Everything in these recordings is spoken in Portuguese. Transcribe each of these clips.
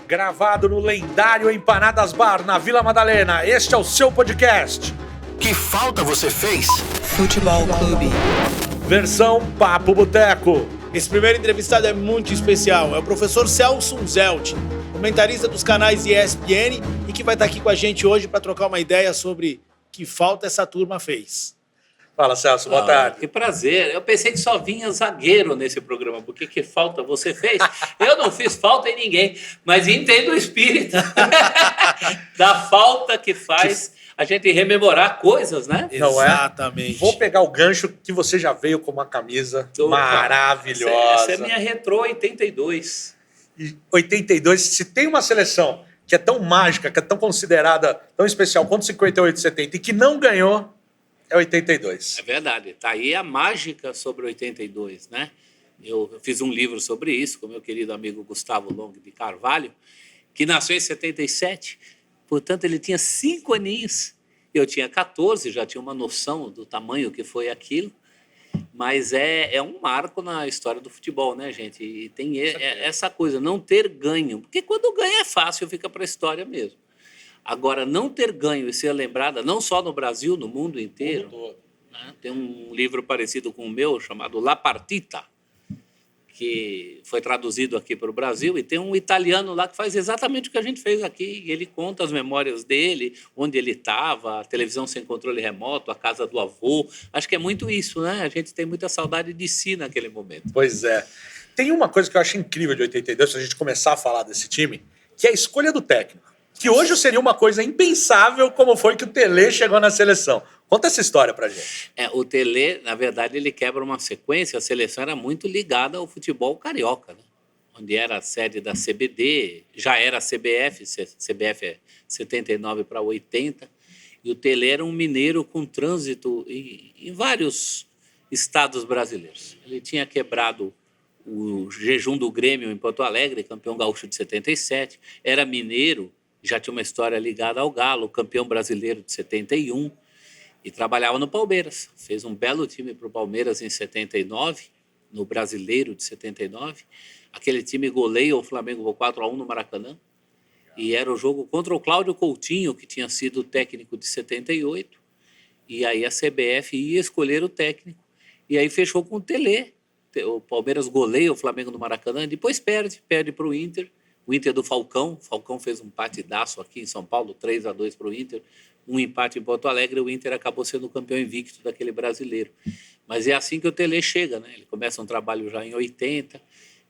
Gravado no lendário Empanadas Bar, na Vila Madalena. Este é o seu podcast. Que falta você fez? Futebol Clube. Versão Papo Boteco. Esse primeiro entrevistado é muito especial. É o professor Celso Zelt, comentarista dos canais ESPN e que vai estar aqui com a gente hoje para trocar uma ideia sobre que falta essa turma fez. Fala, Celso, boa tarde. Que prazer. Eu pensei que só vinha zagueiro nesse programa, porque que falta você fez? Eu não fiz falta em ninguém, mas entendo o espírito da falta que faz a gente rememorar coisas, né? Não é? Exatamente. Vou pegar o gancho que você já veio com uma camisa maravilhosa. Essa é minha retrô 82. E 82, se tem uma seleção que é tão mágica, que é tão considerada, tão especial quanto 58 e 70 e que não ganhou, é 82. É verdade. Tá aí a mágica sobre 82, né? Eu fiz um livro sobre isso com meu querido amigo Gustavo Long de Carvalho, que nasceu em 77. Portanto, ele tinha 5 aninhos. Eu tinha 14, já tinha uma noção do tamanho que foi aquilo. Mas é um marco na história do futebol, né, gente? E tem essa coisa, não ter ganho. Porque quando ganha é fácil, fica para a história mesmo. Agora, não ter ganho e ser lembrada, não só no Brasil, no mundo inteiro. Né? Tem um livro parecido com o meu, chamado La Partita, que foi traduzido aqui para o Brasil, e tem um italiano lá que faz exatamente o que a gente fez aqui. Ele conta as memórias dele, onde ele estava, a televisão sem controle remoto, a casa do avô. Acho que é muito isso, né? A gente tem muita saudade de si naquele momento. Pois é. Tem uma coisa que eu acho incrível de 82, se a gente começar a falar desse time, que é a escolha do técnico. Que hoje seria uma coisa impensável como foi que o Tele chegou na seleção. Conta essa história pra gente. O Tele, na verdade, ele quebra uma sequência. A seleção era muito ligada ao futebol carioca, né? Onde era a sede da CBD, já era a CBF, CBF é 79 para 80, e o Tele era um mineiro com trânsito em vários estados brasileiros. Ele tinha quebrado o jejum do Grêmio em Porto Alegre, campeão gaúcho de 77, era mineiro, já tinha uma história ligada ao Galo, campeão brasileiro de 71, e trabalhava no Palmeiras. Fez um belo time para o Palmeiras em 79, no Brasileiro de 79. Aquele time goleia o Flamengo por 4-1 no Maracanã. E era o jogo contra o Cláudio Coutinho, que tinha sido técnico de 78. E aí a CBF ia escolher o técnico. E aí fechou com o Tele. O Palmeiras goleia o Flamengo no Maracanã, depois perde para o Inter. O Inter do Falcão. O Falcão fez um partidaço aqui em São Paulo, 3-2 para o Inter. Um empate em Porto Alegre, o Inter acabou sendo o campeão invicto daquele brasileiro. Mas é assim que o Tele chega, né? Ele começa um trabalho já em 80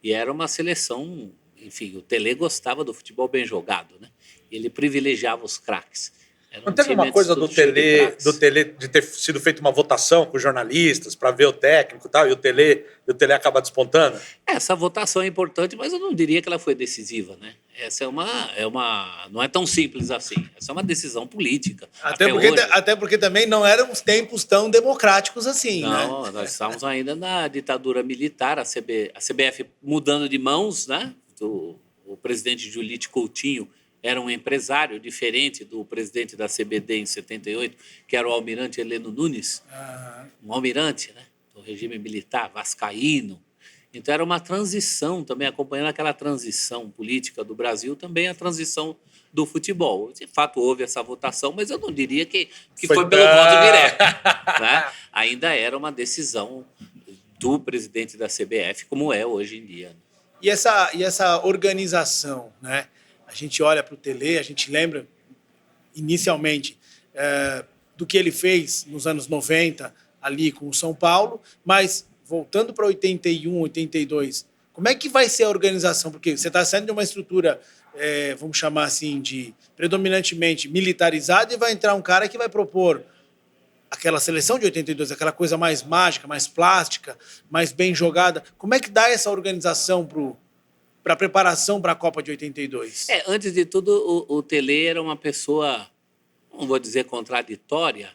e era uma seleção, enfim, o Tele gostava do futebol bem jogado, né? Ele privilegiava os craques. Não teve uma coisa do Tele de ter sido feita uma votação com os jornalistas para ver o técnico e tal, e o Tele acaba despontando? Essa votação é importante, mas eu não diria que ela foi decisiva, né? Essa não é tão simples assim. Essa é uma decisão política. Até porque também não eram os tempos tão democráticos assim, não, né? Nós estávamos ainda na ditadura militar, a CBF mudando de mãos, né? O presidente Julite Coutinho era um empresário diferente do presidente da CBD em 78, que era o almirante Heleno Nunes, um almirante, né, do regime militar vascaíno. Então era uma transição também, acompanhando aquela transição política do Brasil, também a transição do futebol. De fato, houve essa votação, mas eu não diria que foi pelo voto direto. Né? Ainda era uma decisão do presidente da CBF, como é hoje em dia. E essa organização, né? A gente olha para o Tele, a gente lembra inicialmente do que ele fez nos anos 90 ali com o São Paulo, mas voltando para 81, 82, como é que vai ser a organização? Porque você está saindo de uma estrutura, vamos chamar assim, de predominantemente militarizada, e vai entrar um cara que vai propor aquela seleção de 82, aquela coisa mais mágica, mais plástica, mais bem jogada. Como é que dá essa organização para a preparação para a Copa de 82? Antes de tudo, o Tele era uma pessoa, não vou dizer contraditória,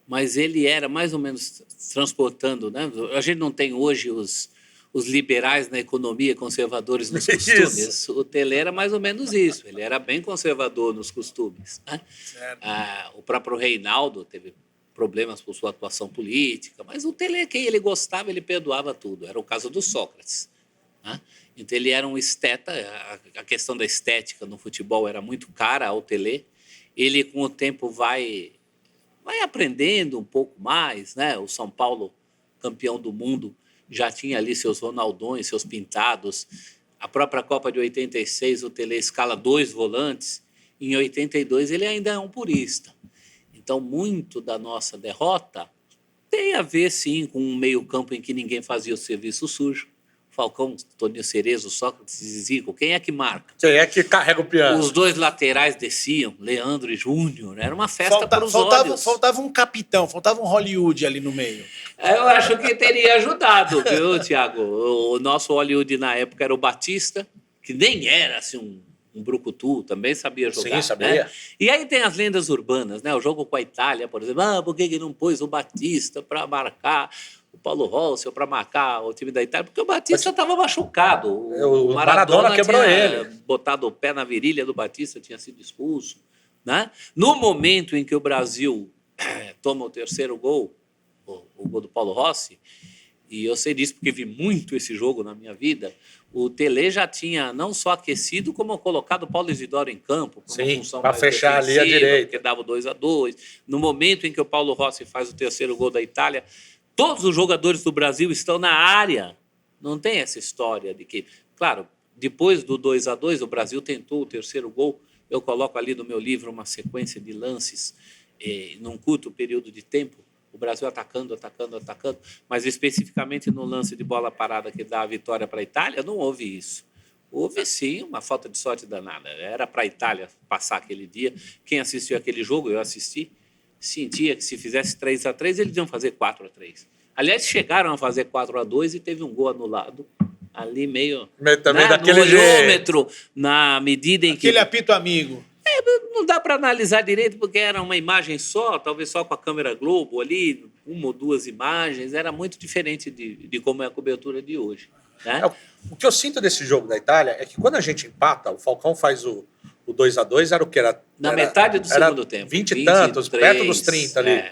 mas ele era mais ou menos transportando, né? A gente não tem hoje os liberais na economia, conservadores nos costumes. Isso. O Tele era mais ou menos isso, ele era bem conservador nos costumes. Né? O próprio Reinaldo teve problemas por sua atuação política, mas o Tele, quem ele gostava, ele perdoava tudo. Era o caso do Sócrates. né? Então ele era um esteta, a questão da estética no futebol era muito cara ao Telê. Ele, com o tempo, vai aprendendo um pouco mais, né? O São Paulo, campeão do mundo, já tinha ali seus Ronaldões, seus Pintados. A própria Copa de 86, o Telê escala 2 volantes. Em 82, ele ainda é um purista. Então, muito da nossa derrota tem a ver, sim, com um meio-campo em que ninguém fazia o serviço sujo. Falcão, Toninho Cerezo, Sócrates e Zico. Quem é que marca? Quem é que carrega o piano? Os 2 laterais desciam, Leandro e Júnior. Era uma festa para os olhos. Faltava um capitão, faltava um Hollywood ali no meio. Eu acho que teria ajudado, viu, Thiago? O nosso Hollywood na época era o Batista, que nem era assim um brucutu, também sabia jogar. Sim, sabia. Né? E aí tem as lendas urbanas, né? O jogo com a Itália, por exemplo. Por que ele não pôs o Batista para marcar o Paulo Rossi ou para marcar o time da Itália? Porque o Batista estava machucado. O Maradona quebrou tinha ele. botado o pé na virilha do Batista, tinha sido expulso. Né? No momento em que o Brasil toma o 3º gol, o gol do Paulo Rossi, e eu sei disso porque vi muito esse jogo na minha vida, o Telê já tinha não só aquecido, como colocado o Paulo Isidoro em campo, com uma função para mais fechar ali a direita. que dava o 2-2. No momento em que o Paulo Rossi faz o 3º gol da Itália, todos os jogadores do Brasil estão na área. Não tem essa história de que... Claro, depois do 2-2, o Brasil tentou o 3º gol. Eu coloco ali no meu livro uma sequência de lances num curto período de tempo. O Brasil atacando, mas especificamente no lance de bola parada que dá a vitória para a Itália, não houve isso. Houve, sim, uma falta de sorte danada. Era para a Itália passar aquele dia. Quem assistiu aquele jogo, eu assisti, sentia que se fizesse 3-3, eles iam fazer 4-3. Aliás, chegaram a fazer 4-2 e teve um gol anulado ali meio também daquele no olhômetro, na medida em que... Aquele apito amigo. Não dá para analisar direito, porque era uma imagem só, talvez só com a câmera Globo ali, 1 ou 2 imagens, era muito diferente de como é a cobertura de hoje. Né? O que eu sinto desse jogo da Itália é que quando a gente empata, o Falcão faz o 2-2, era o que? Na metade do segundo tempo. 20 e tantos, perto dos 30 ali.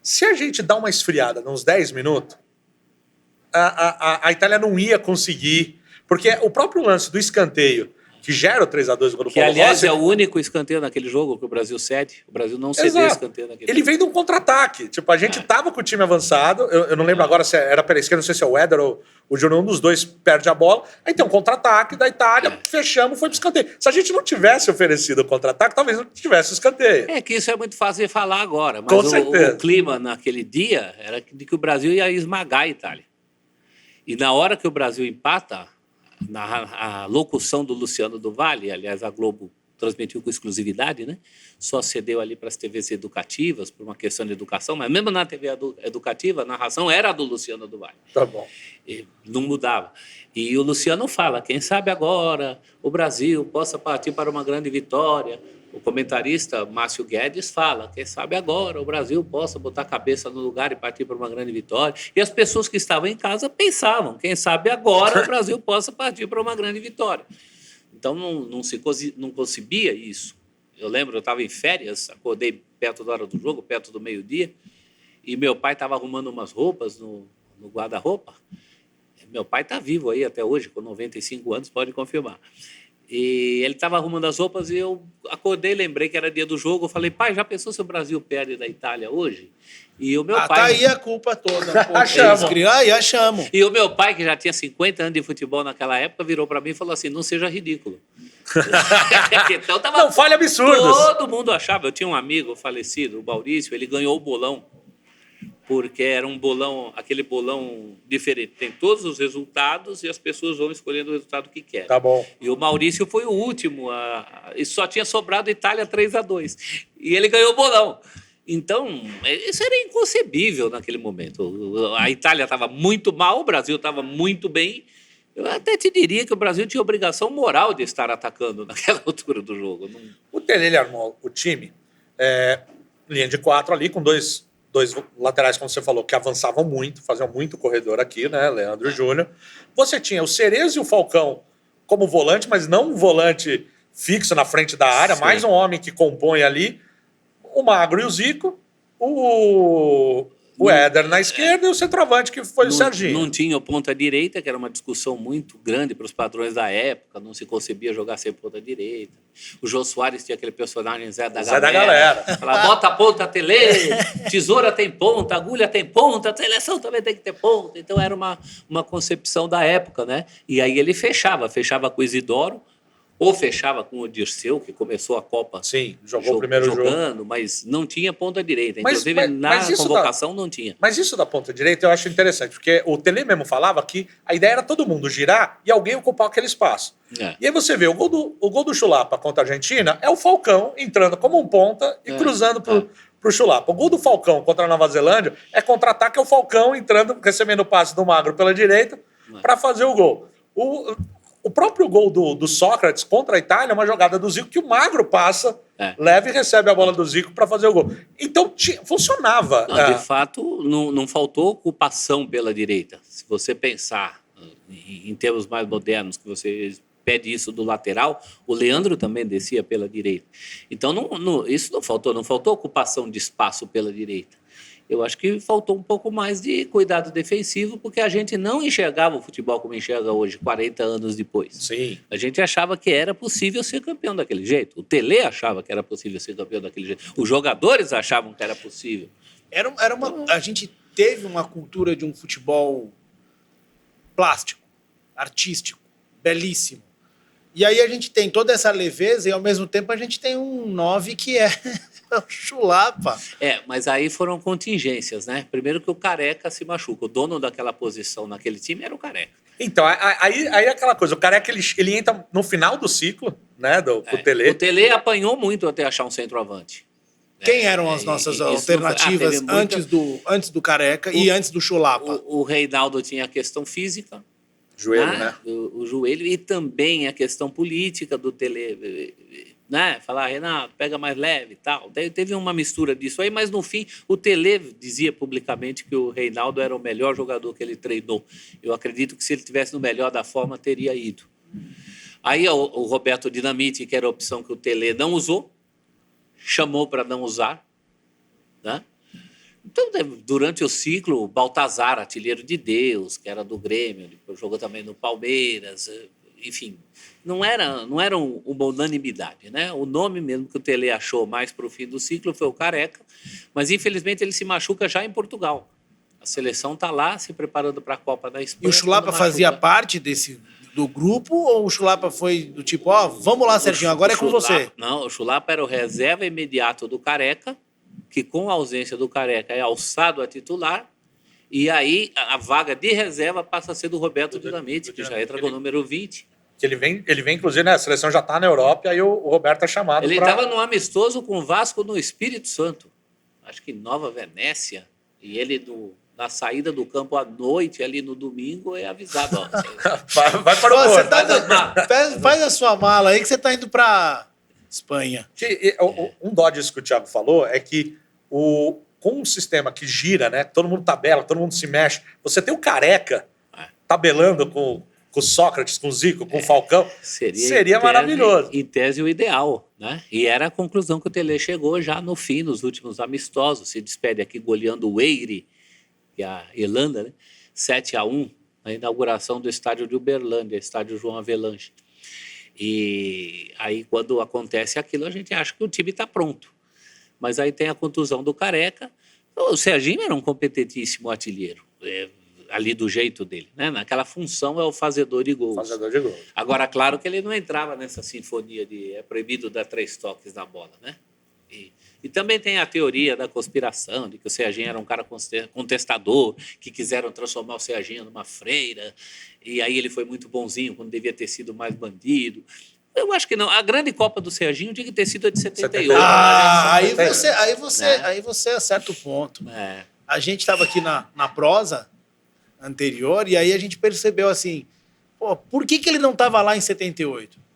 Se a gente dá uma esfriada nos 10 minutos, a Itália não ia conseguir, porque o próprio lance do escanteio, que gera o 3-2 quando o que, Paulo aliás, Rossi, é o único escanteio naquele jogo que o Brasil cede. O Brasil não cedeu escanteio naquele Ele vem de um contra-ataque. Tipo, a gente tava com o time avançado, eu não lembro agora se era pela esquerda, não sei se é o Éder ou o Júnior, um dos dois perde a bola. Aí tem um contra-ataque da Itália, fechamos, foi pro escanteio. Se a gente não tivesse oferecido o contra-ataque, talvez não tivesse o escanteio. É que isso é muito fácil de falar agora, mas Com certeza. O clima naquele dia era de que o Brasil ia esmagar a Itália. E na hora que o Brasil empata, a locução do Luciano do Valle, aliás, a Globo transmitiu com exclusividade, né? Só cedeu ali para as TVs educativas, por uma questão de educação, mas mesmo na TV educativa, a narração era a do Luciano do Valle. Tá bom. E não mudava. E o Luciano fala, quem sabe agora o Brasil possa partir para uma grande vitória. O comentarista Márcio Guedes fala, quem sabe agora o Brasil possa botar a cabeça no lugar e partir para uma grande vitória. E as pessoas que estavam em casa pensavam, quem sabe agora o Brasil possa partir para uma grande vitória. Então não concebia isso. Eu lembro, eu estava em férias, acordei perto da hora do jogo, perto do meio-dia, e meu pai estava arrumando umas roupas no guarda-roupa. Meu pai está vivo aí até hoje, com 95 anos, pode confirmar. E ele estava arrumando as roupas e eu acordei, lembrei que era dia do jogo. Eu falei, pai, já pensou se o Brasil perde da Itália hoje? E o meu pai... Tá aí a culpa toda. Pô, achamos. E o meu pai, que já tinha 50 anos de futebol naquela época, virou para mim e falou assim, não seja ridículo. Então, não fale absurdos. Todo mundo achava. Eu tinha um amigo falecido, o Maurício, ele ganhou o bolão. Porque era um bolão, aquele bolão diferente. Tem todos os resultados e as pessoas vão escolhendo o resultado que querem. Tá bom. E o Maurício foi o último. E só tinha sobrado Itália 3-2. E ele ganhou o bolão. Então, isso era inconcebível naquele momento. A Itália estava muito mal, o Brasil estava muito bem. Eu até te diria que o Brasil tinha obrigação moral de estar atacando naquela altura do jogo. O Telê, ele armou o time, linha de 4 ali, com dois laterais, como você falou, que avançavam muito, faziam muito corredor aqui, né? Leandro e Júnior. Você tinha o Cerezo e o Falcão como volante, mas não um volante fixo na frente da área, Sim. mais um homem que compõe ali. O Magro e o Zico. O Éder na esquerda e o centroavante, que foi o Serginho. Não tinha o ponta-direita, que era uma discussão muito grande para os padrões da época, não se concebia jogar sem ponta-direita. O Jô Soares tinha aquele personagem Zé da Galera. Falava, bota a ponta, Tele, tesoura tem ponta, agulha tem ponta, a seleção também tem que ter ponta. Então era uma concepção da época, né? E aí ele fechava com o Isidoro, ou fechava com o Dirceu, que começou a Copa. Sim, jogou o primeiro jogando, mas não tinha ponta direita. Inclusive, na convocação não tinha. Mas isso da ponta direita eu acho interessante, porque o Tele mesmo falava que a ideia era todo mundo girar e alguém ocupar aquele espaço. E aí você vê, o gol do Chulapa contra a Argentina é o Falcão entrando como um ponta e cruzando pro Chulapa. O gol do Falcão contra a Nova Zelândia é contra-ataque, é o Falcão entrando, recebendo o passe do Magro pela direita para fazer o gol. O próprio gol do Sócrates contra a Itália é uma jogada do Zico que o Magro passa, leva e recebe a bola do Zico para fazer o gol. Então funcionava. Não, de fato, não faltou ocupação pela direita. Se você pensar em termos mais modernos, que você pede isso do lateral, o Leandro também descia pela direita. Então isso não faltou ocupação de espaço pela direita. Eu acho que faltou um pouco mais de cuidado defensivo, porque a gente não enxergava o futebol como enxerga hoje, 40 anos depois. Sim. A gente achava que era possível ser campeão daquele jeito. O Tele achava que era possível ser campeão daquele jeito. Os jogadores achavam que era possível. A gente teve uma cultura de um futebol plástico, artístico, belíssimo. E aí a gente tem toda essa leveza e, ao mesmo tempo, a gente tem um 9 que é o Chulapa. Mas aí foram contingências, né? Primeiro que o Careca se machuca. O dono daquela posição naquele time era o Careca. Então, aí é aquela coisa. O Careca, ele entra no final do ciclo, né, do Tele. O Tele apanhou muito até achar um centroavante. Quem eram as nossas alternativas antes do Careca e antes do Chulapa? O Reinaldo tinha a questão física. Joelho, né? O joelho, e também a questão política do Tele, né? Falar, Renato, pega mais leve e tal. Teve uma mistura disso aí, mas no fim o Tele dizia publicamente que o Reinaldo era o melhor jogador que ele treinou. Eu acredito que se ele tivesse no melhor da forma, teria ido. Aí o Roberto Dinamite, que era a opção que o Tele não usou, chamou para não usar, né? Então, durante o ciclo, o Baltazar, artilheiro de Deus, que era do Grêmio, depois jogou também no Palmeiras, enfim, não era uma unanimidade, né? O nome mesmo que o Tele achou mais para o fim do ciclo foi o Careca, mas infelizmente ele se machuca já em Portugal. A seleção está lá se preparando para a Copa da Espanha. E o Chulapa fazia parte do grupo, ou o Chulapa foi do tipo, vamos lá, Serginho, agora é com você? Não, o Chulapa era o reserva imediato do Careca, que com a ausência do Careca é alçado a titular, e aí a vaga de reserva passa a ser do Roberto Dinamite, que já entra com o número 20. Que ele vem, inclusive, né? A seleção já está na Europa, e aí o Roberto é chamado. Ele estava no amistoso com o Vasco no Espírito Santo, acho que em Nova Venécia, e ele na saída do campo à noite, ali no domingo, é avisado. Vai para o Porto. Faz a sua mala aí que você está indo para Espanha. Um dó disso que o Thiago falou é que com um sistema que gira, né? Todo mundo tabela, todo mundo se mexe. Você tem o Careca tabelando com o Sócrates, com o Zico, com o Falcão. Seria maravilhoso. Em tese, o ideal, né? E era a conclusão que o Tele chegou já no fim, nos últimos amistosos. Se despede aqui goleando o Eire, que é a Irlanda, né? 7-1, na inauguração do estádio de Uberlândia, estádio João Avelange. E aí, quando acontece aquilo, a gente acha que o time está pronto. Mas aí tem a contusão do Careca. O Serginho era um competentíssimo artilheiro, ali do jeito dele, né? Naquela função é o fazedor de gols. Agora, claro que ele não entrava nessa sinfonia de é proibido dar 3 toques na bola, né? E também tem a teoria da conspiração, de que o Serginho era um cara contestador, que quiseram transformar o Serginho numa freira, e aí ele foi muito bonzinho quando devia ter sido mais bandido. Eu acho que não. A grande Copa do Serginho tinha que ter sido a de 78. Aí você acerta o ponto. A gente estava aqui na prosa anterior, e aí a gente percebeu assim, por que ele não estava lá em 78?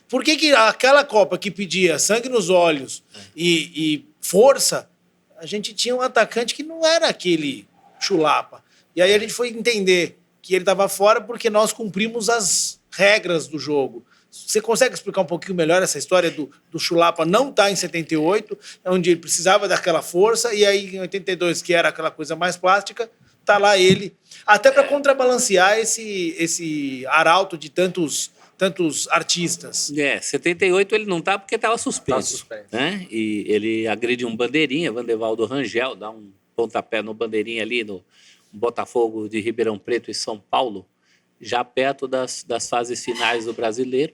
Por que aquela Copa que pedia sangue nos olhos e força, a gente tinha um atacante que não era aquele Chulapa. E aí a gente foi entender que ele estava fora porque nós cumprimos as regras do jogo. Você consegue explicar um pouquinho melhor essa história do Chulapa não estar em 78, onde ele precisava daquela força, e aí em 82, que era aquela coisa mais plástica, tá lá ele, até para contrabalancear esse arauto de tantos artistas. 78 ele não tá porque estava suspenso. Tá suspenso. Né? E ele agride um bandeirinha, Vandevaldo Rangel, dá um pontapé no bandeirinha ali no Botafogo de Ribeirão Preto e São Paulo, já perto das fases finais do Brasileiro.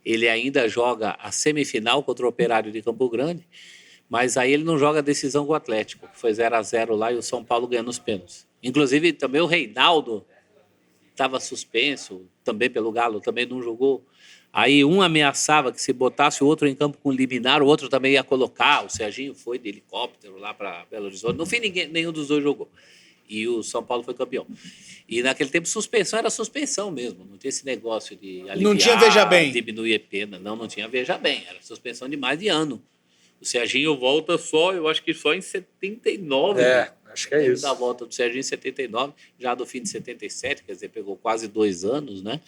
Ele ainda joga a semifinal contra o Operário de Campo Grande, mas aí ele não joga a decisão com o Atlético, que foi 0-0 lá e o São Paulo ganhando os pênaltis. Inclusive, também o Reinaldo estava suspenso, também pelo Galo, também não jogou. Aí um ameaçava que se botasse o outro em campo com liminar, o outro também ia colocar. O Serginho foi de helicóptero lá para Belo Horizonte. No fim, nenhum dos dois jogou. E o São Paulo foi campeão. E naquele tempo, suspensão era suspensão mesmo. Não tinha esse negócio de aliviar, não tinha veja bem. Diminuir a pena. Não tinha veja bem. Era suspensão de mais de ano. O Serginho volta só, eu acho que só em 79. Acho que é isso. Da volta do Serginho em 79, já do fim de 77, quer dizer, pegou quase 2 anos, né?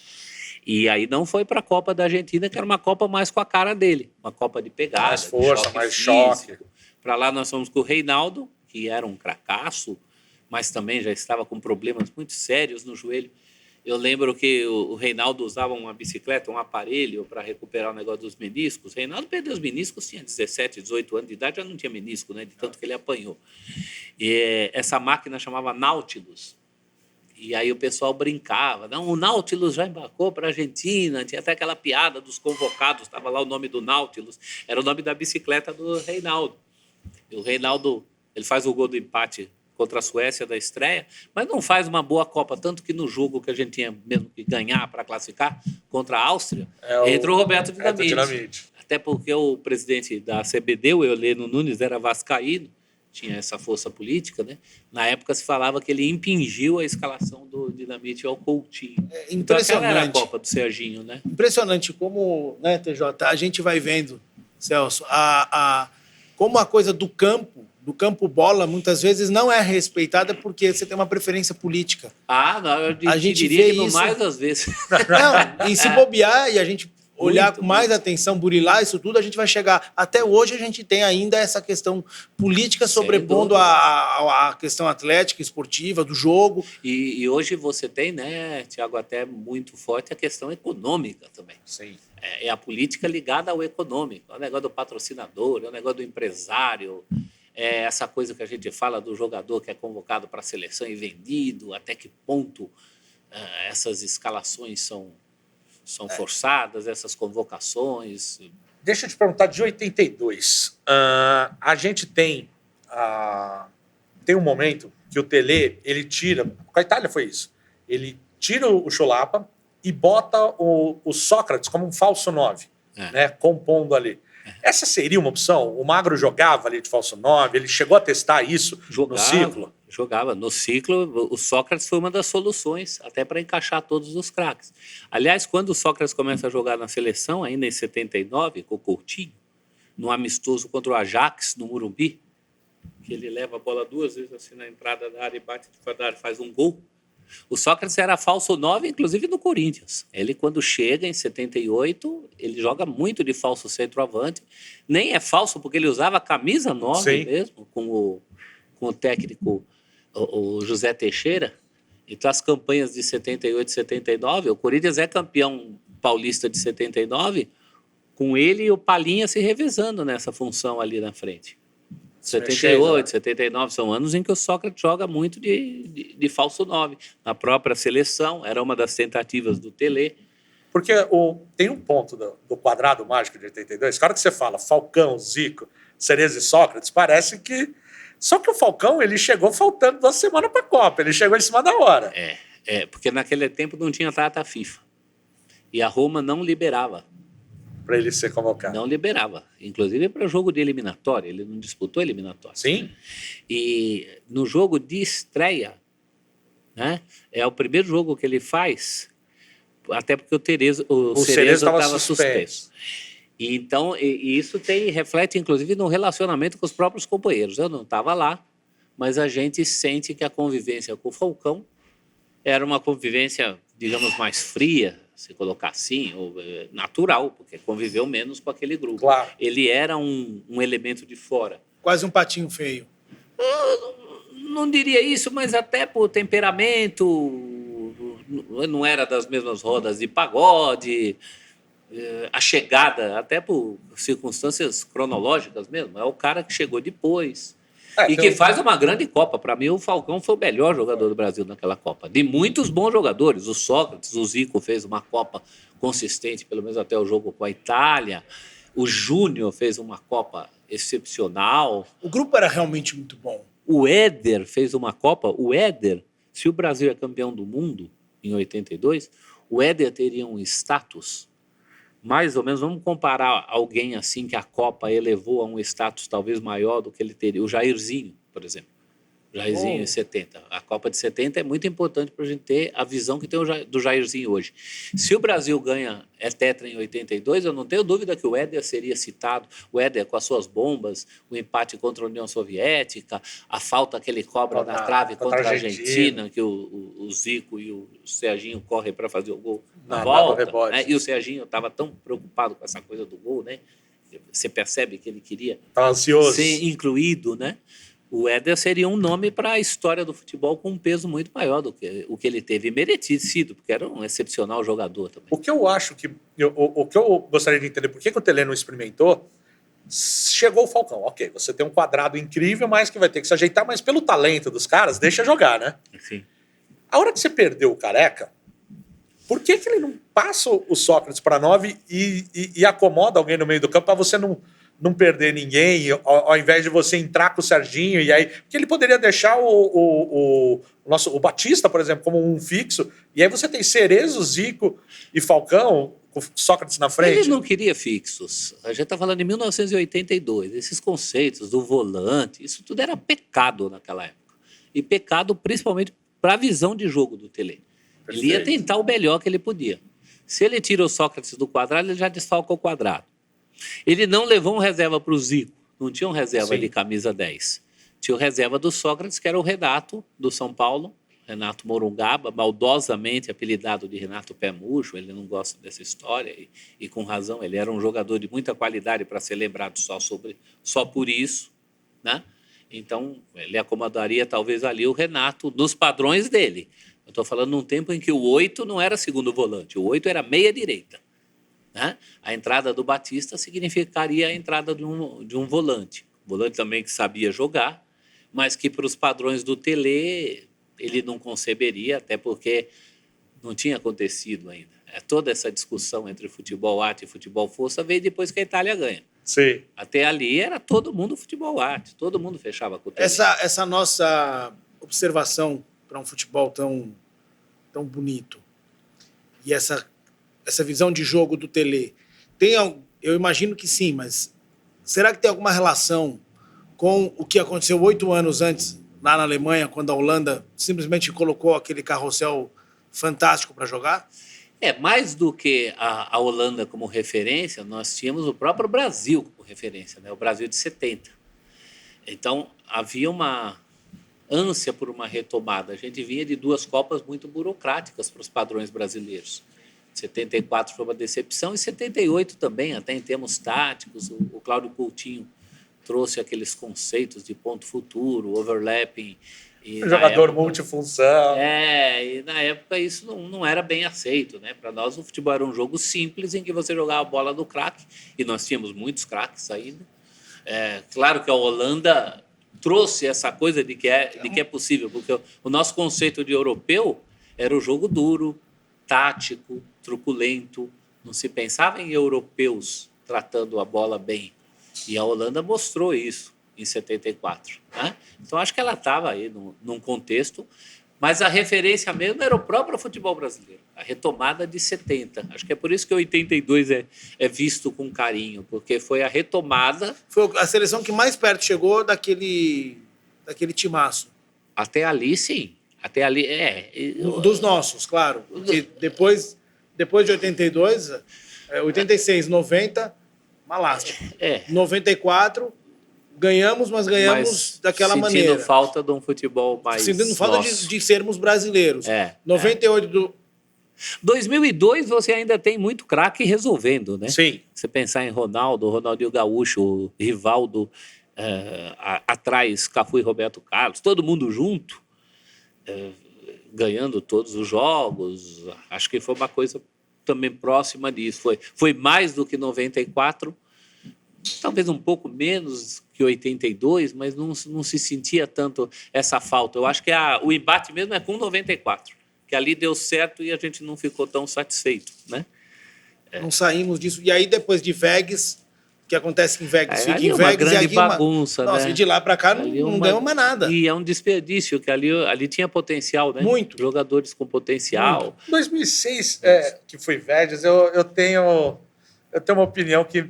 E aí não foi para a Copa da Argentina, que era uma Copa mais com a cara dele. Uma Copa de pegada, mais força, mais físico. choque. Para lá nós fomos com o Reinaldo, que era um cracaço, mas também já estava com problemas muito sérios no joelho. Eu lembro que o Reinaldo usava uma bicicleta, um aparelho para recuperar o negócio dos meniscos. O Reinaldo perdeu os meniscos, tinha 17, 18 anos de idade, já não tinha menisco, né, de tanto que ele apanhou. E essa máquina chamava Nautilus. E aí o pessoal brincava, não, o Nautilus já embarcou para a Argentina, tinha até aquela piada dos convocados, estava lá o nome do Nautilus, era o nome da bicicleta do Reinaldo. E o Reinaldo, ele faz o gol do empate contra a Suécia da estreia, mas não faz uma boa Copa, tanto que no jogo que a gente tinha mesmo que ganhar para classificar contra a Áustria, entrou o Roberto Dinamite. Até porque o presidente da CBD, o Euleno Nunes, era vascaíno, tinha essa força política, né? Na época se falava que ele impingiu a escalação do Dinamite ao Coutinho. É impressionante. Então, aquela era a Copa do Serginho, né? Impressionante como, né, TJ, a gente vai vendo, Celso, como a coisa do campo bola, muitas vezes não é respeitada porque você tem uma preferência política. Não, eu a gente diria vê que no isso mais das vezes. Não, e se bobear e a gente olhar com mais atenção, burilar isso tudo, a gente vai chegar. Até hoje a gente tem ainda essa questão política sobrepondo a questão atlética, esportiva, do jogo. E hoje você tem, né, Tiago, até muito forte a questão econômica também. Sim. É a política ligada ao econômico. É o negócio do patrocinador, é o negócio do empresário. É essa coisa que a gente fala do jogador que é convocado para a seleção e vendido, até que ponto essas escalações são forçadas, essas convocações. Deixa eu te perguntar, de 82, a gente tem um momento que o Tele, ele tira, com a Itália foi isso, ele tira o Chulapa e bota o Sócrates como um falso 9, né, compondo ali. Essa seria uma opção? O Magro jogava ali de falso 9? Ele chegou a testar isso no ciclo? Jogava. No ciclo, o Sócrates foi uma das soluções, até para encaixar todos os craques. Aliás, quando o Sócrates começa a jogar na seleção, ainda em 79, com o Coutinho, no amistoso contra o Ajax, no Morumbi, que ele leva a bola 2 vezes assim na entrada da área e bate de fora da área, faz um gol. O Sócrates era falso 9, inclusive no Corinthians. Ele, quando chega em 78, ele joga muito de falso centroavante. Nem é falso, porque ele usava a camisa 9 Sim. mesmo, com o técnico o José Teixeira. Então, as campanhas de 78 e 79, o Corinthians é campeão paulista de 79, com ele e o Palinha se revezando nessa função ali na frente. 78, 79 são anos em que o Sócrates joga muito de falso 9. Na própria seleção, era uma das tentativas do Tele. Porque tem um ponto do quadrado mágico de 82, claro que você fala Falcão, Zico, Cerezo e Sócrates, parece que... Só que o Falcão, ele chegou faltando 2 semanas para a Copa, ele chegou em cima da hora. Porque naquele tempo não tinha data FIFA. E a Roma não liberava. Para ele ser convocado. Não liberava. Inclusive para o jogo de eliminatória. Ele não disputou eliminatória. Sim. E no jogo de estreia, né, é o primeiro jogo que ele faz, até porque o Cerezo estava suspenso. E então, isso reflete, inclusive, no relacionamento com os próprios companheiros. Eu não estava lá, mas a gente sente que a convivência com o Falcão era uma convivência, digamos, mais fria, se colocar assim, ou, natural, porque conviveu menos com aquele grupo. Claro. Ele era um elemento de fora. Quase um patinho feio. Não diria isso, mas até por temperamento, não era das mesmas rodas de pagode, a chegada, até por circunstâncias cronológicas mesmo, é o cara que chegou depois. E que faz uma grande Copa. Para mim, o Falcão foi o melhor jogador do Brasil naquela Copa. De muitos bons jogadores. O Sócrates, o Zico fez uma Copa consistente, pelo menos até o jogo com a Itália. O Júnior fez uma Copa excepcional. O grupo era realmente muito bom. O Éder fez uma Copa. O Éder, se o Brasil é campeão do mundo em 82, o Éder teria um status mais ou menos, vamos comparar alguém assim que a Copa elevou a um status talvez maior do que ele teria. O Jairzinho, por exemplo. Jairzinho em 70. A Copa de 70 é muito importante para a gente ter a visão que tem do Jairzinho hoje. Se o Brasil ganha tetra em 82, eu não tenho dúvida que o Éder seria citado. O Éder com as suas bombas, o empate contra a União Soviética, a falta que ele cobra na trave contra a Argentina, que o Zico e o Serginho correm para fazer o gol na volta. Né? E o Serginho estava tão preocupado com essa coisa do gol, né? Você percebe que ele queria ser incluído, né? O Éder seria um nome para a história do futebol com um peso muito maior do que o que ele teve, merecido, porque era um excepcional jogador também. O que eu acho que... O que eu gostaria de entender, por que o Tele não experimentou, chegou o Falcão. Ok, você tem um quadrado incrível, mas que vai ter que se ajeitar, mas pelo talento dos caras, deixa jogar, né? Sim. A hora que você perdeu o Careca, por que ele não passa o Sócrates para 9 e acomoda alguém no meio do campo para você não perder ninguém, ao invés de você entrar com o Serginho, e aí... Porque ele poderia deixar o Batista, por exemplo, como um fixo, e aí você tem Cerezo, Zico e Falcão, com Sócrates na frente. Ele não queria fixos. A gente está falando de 1982. Esses conceitos do volante, isso tudo era pecado naquela época. E pecado principalmente para a visão de jogo do Tele. Perfeito. Ele ia tentar o melhor que ele podia. Se ele tira o Sócrates do quadrado, ele já desfalca o quadrado. Ele não levou um reserva para o Zico. Não tinha um reserva de camisa 10. Tinha o reserva do Sócrates, que era o Renato, do São Paulo. Renato Morungaba, maldosamente apelidado de Renato Pé Murcho. Ele não gosta dessa história e com razão. Ele era um jogador de muita qualidade para ser lembrado só por isso, né? Então, ele acomodaria talvez ali o Renato nos padrões dele. Eu estou falando num tempo em que o 8 não era segundo volante. O 8 era meia-direita. Né? A entrada do Batista significaria a entrada de um volante. Volante também que sabia jogar, mas que para os padrões do Tele ele não conceberia, até porque não tinha acontecido ainda. Toda essa discussão entre futebol arte e futebol força veio depois que a Itália ganha. Sim. Até ali era todo mundo futebol arte, todo mundo fechava com o Tele. Essa nossa observação para um futebol tão bonito e essa visão de jogo do Tele, eu imagino que sim, mas será que tem alguma relação com o que aconteceu 8 anos antes, lá na Alemanha, quando a Holanda simplesmente colocou aquele carrossel fantástico para jogar? Mais do que a Holanda como referência, nós tínhamos o próprio Brasil como referência, né? O Brasil de 70. Então, havia uma ânsia por uma retomada. A gente vinha de 2 Copas muito burocráticas para os padrões brasileiros. 74 foi uma decepção e 78 também, até em termos táticos. O Cláudio Coutinho trouxe aqueles conceitos de ponto futuro, overlapping. Jogador multifunção. E na época isso não era bem aceito, né? Para nós o futebol era um jogo simples em que você jogava a bola do craque, e nós tínhamos muitos craques ainda. Claro que a Holanda trouxe essa coisa de que é possível, porque o nosso conceito de europeu era o jogo duro, tático, truculento, não se pensava em europeus tratando a bola bem. E a Holanda mostrou isso em 74. Né? Então, acho que ela estava aí num contexto, mas a referência mesmo era o próprio futebol brasileiro, a retomada de 70. Acho que é por isso que 82 é visto com carinho, porque foi a retomada... Foi a seleção que mais perto chegou daquele timaço. Até ali, sim. Até ali, Dos nossos, claro. Porque depois de 82, 86, 90, uma lástima. 94, ganhamos, mas ganhamos daquela maneira. Sentindo falta de um futebol mais Sentindo falta de sermos brasileiros. 98 2002 você ainda tem muito craque resolvendo, né? Sim. Você pensar em Ronaldo, Ronaldinho Gaúcho, Rivaldo, atrás Cafu e Roberto Carlos, todo mundo junto, ganhando todos os jogos. Acho que foi uma coisa também próxima disso. Foi mais do que 94, talvez um pouco menos que 82, mas não se sentia tanto essa falta. Eu acho que o embate mesmo é com 94, que ali deu certo e a gente não ficou tão satisfeito, né? Não saímos disso. E aí, depois de Vegas, o que acontece em Vegas fica em uma Vegas. grande e aí bagunça, Nossa, né? e de lá para cá Ali não deu mais nada. E é um desperdício, que ali tinha potencial, né? Muito. Jogadores com potencial. 2006, que foi Vegas, eu tenho uma opinião que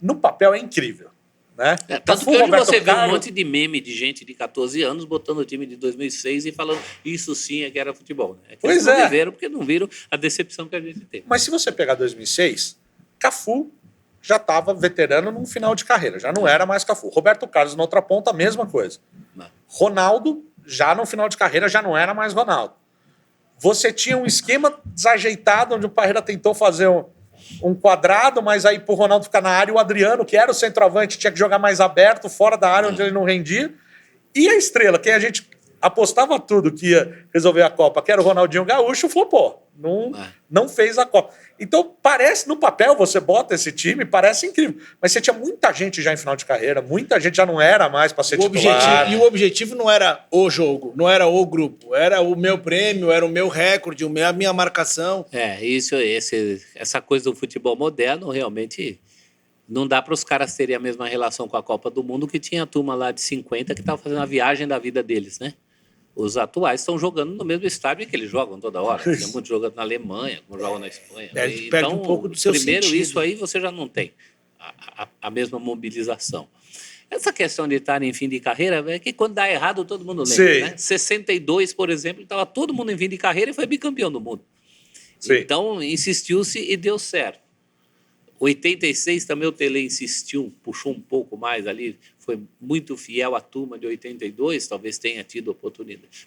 no papel é incrível, né? Tanto Cafu, que hoje Roberto você vê um Carlos, monte de meme de gente de 14 anos botando o time de 2006 e falando isso sim é que era futebol. Né? Que Pois eles não é. viveram porque não viram a decepção que a gente teve. Mas se você pegar 2006, Cafu já estava veterano num final de carreira, já não era mais Cafu. Roberto Carlos na outra ponta, a mesma coisa. Não. Ronaldo, já no final de carreira, já não era mais Ronaldo. Você tinha um esquema desajeitado, onde o Parreira tentou fazer um quadrado, mas aí pro Ronaldo ficar na área, o Adriano, que era o centroavante, tinha que jogar mais aberto, fora da área, onde ele não rendia. E a estrela, quem a gente apostava tudo que ia resolver a Copa, que era o Ronaldinho Gaúcho, flopou. Não fez a Copa. Então, parece, no papel, você bota esse time, parece incrível. Mas você tinha muita gente já em final de carreira, muita gente já não era mais para ser titular. E o objetivo não era o jogo, não era o grupo, era o meu prêmio, era o meu recorde, a minha marcação. Essa coisa do futebol moderno, realmente, não dá para os caras terem a mesma relação com a Copa do Mundo que tinha a turma lá de 50 que estava fazendo a viagem da vida deles, né? Os atuais estão jogando no mesmo estádio que eles jogam toda hora. Tem muitos jogando na Alemanha, como jogam na Espanha. Perde um pouco do seu primeiro, sentido. isso aí você já não tem a mesma mobilização. Essa questão de estar em fim de carreira é que quando dá errado todo mundo lembra. Sim. Né? 62, por exemplo, estava todo mundo em fim de carreira e foi bicampeão do mundo. Sim. Então, insistiu-se e deu certo. 86 também o Tele insistiu, puxou um pouco mais ali, foi muito fiel à turma de 82, talvez tenha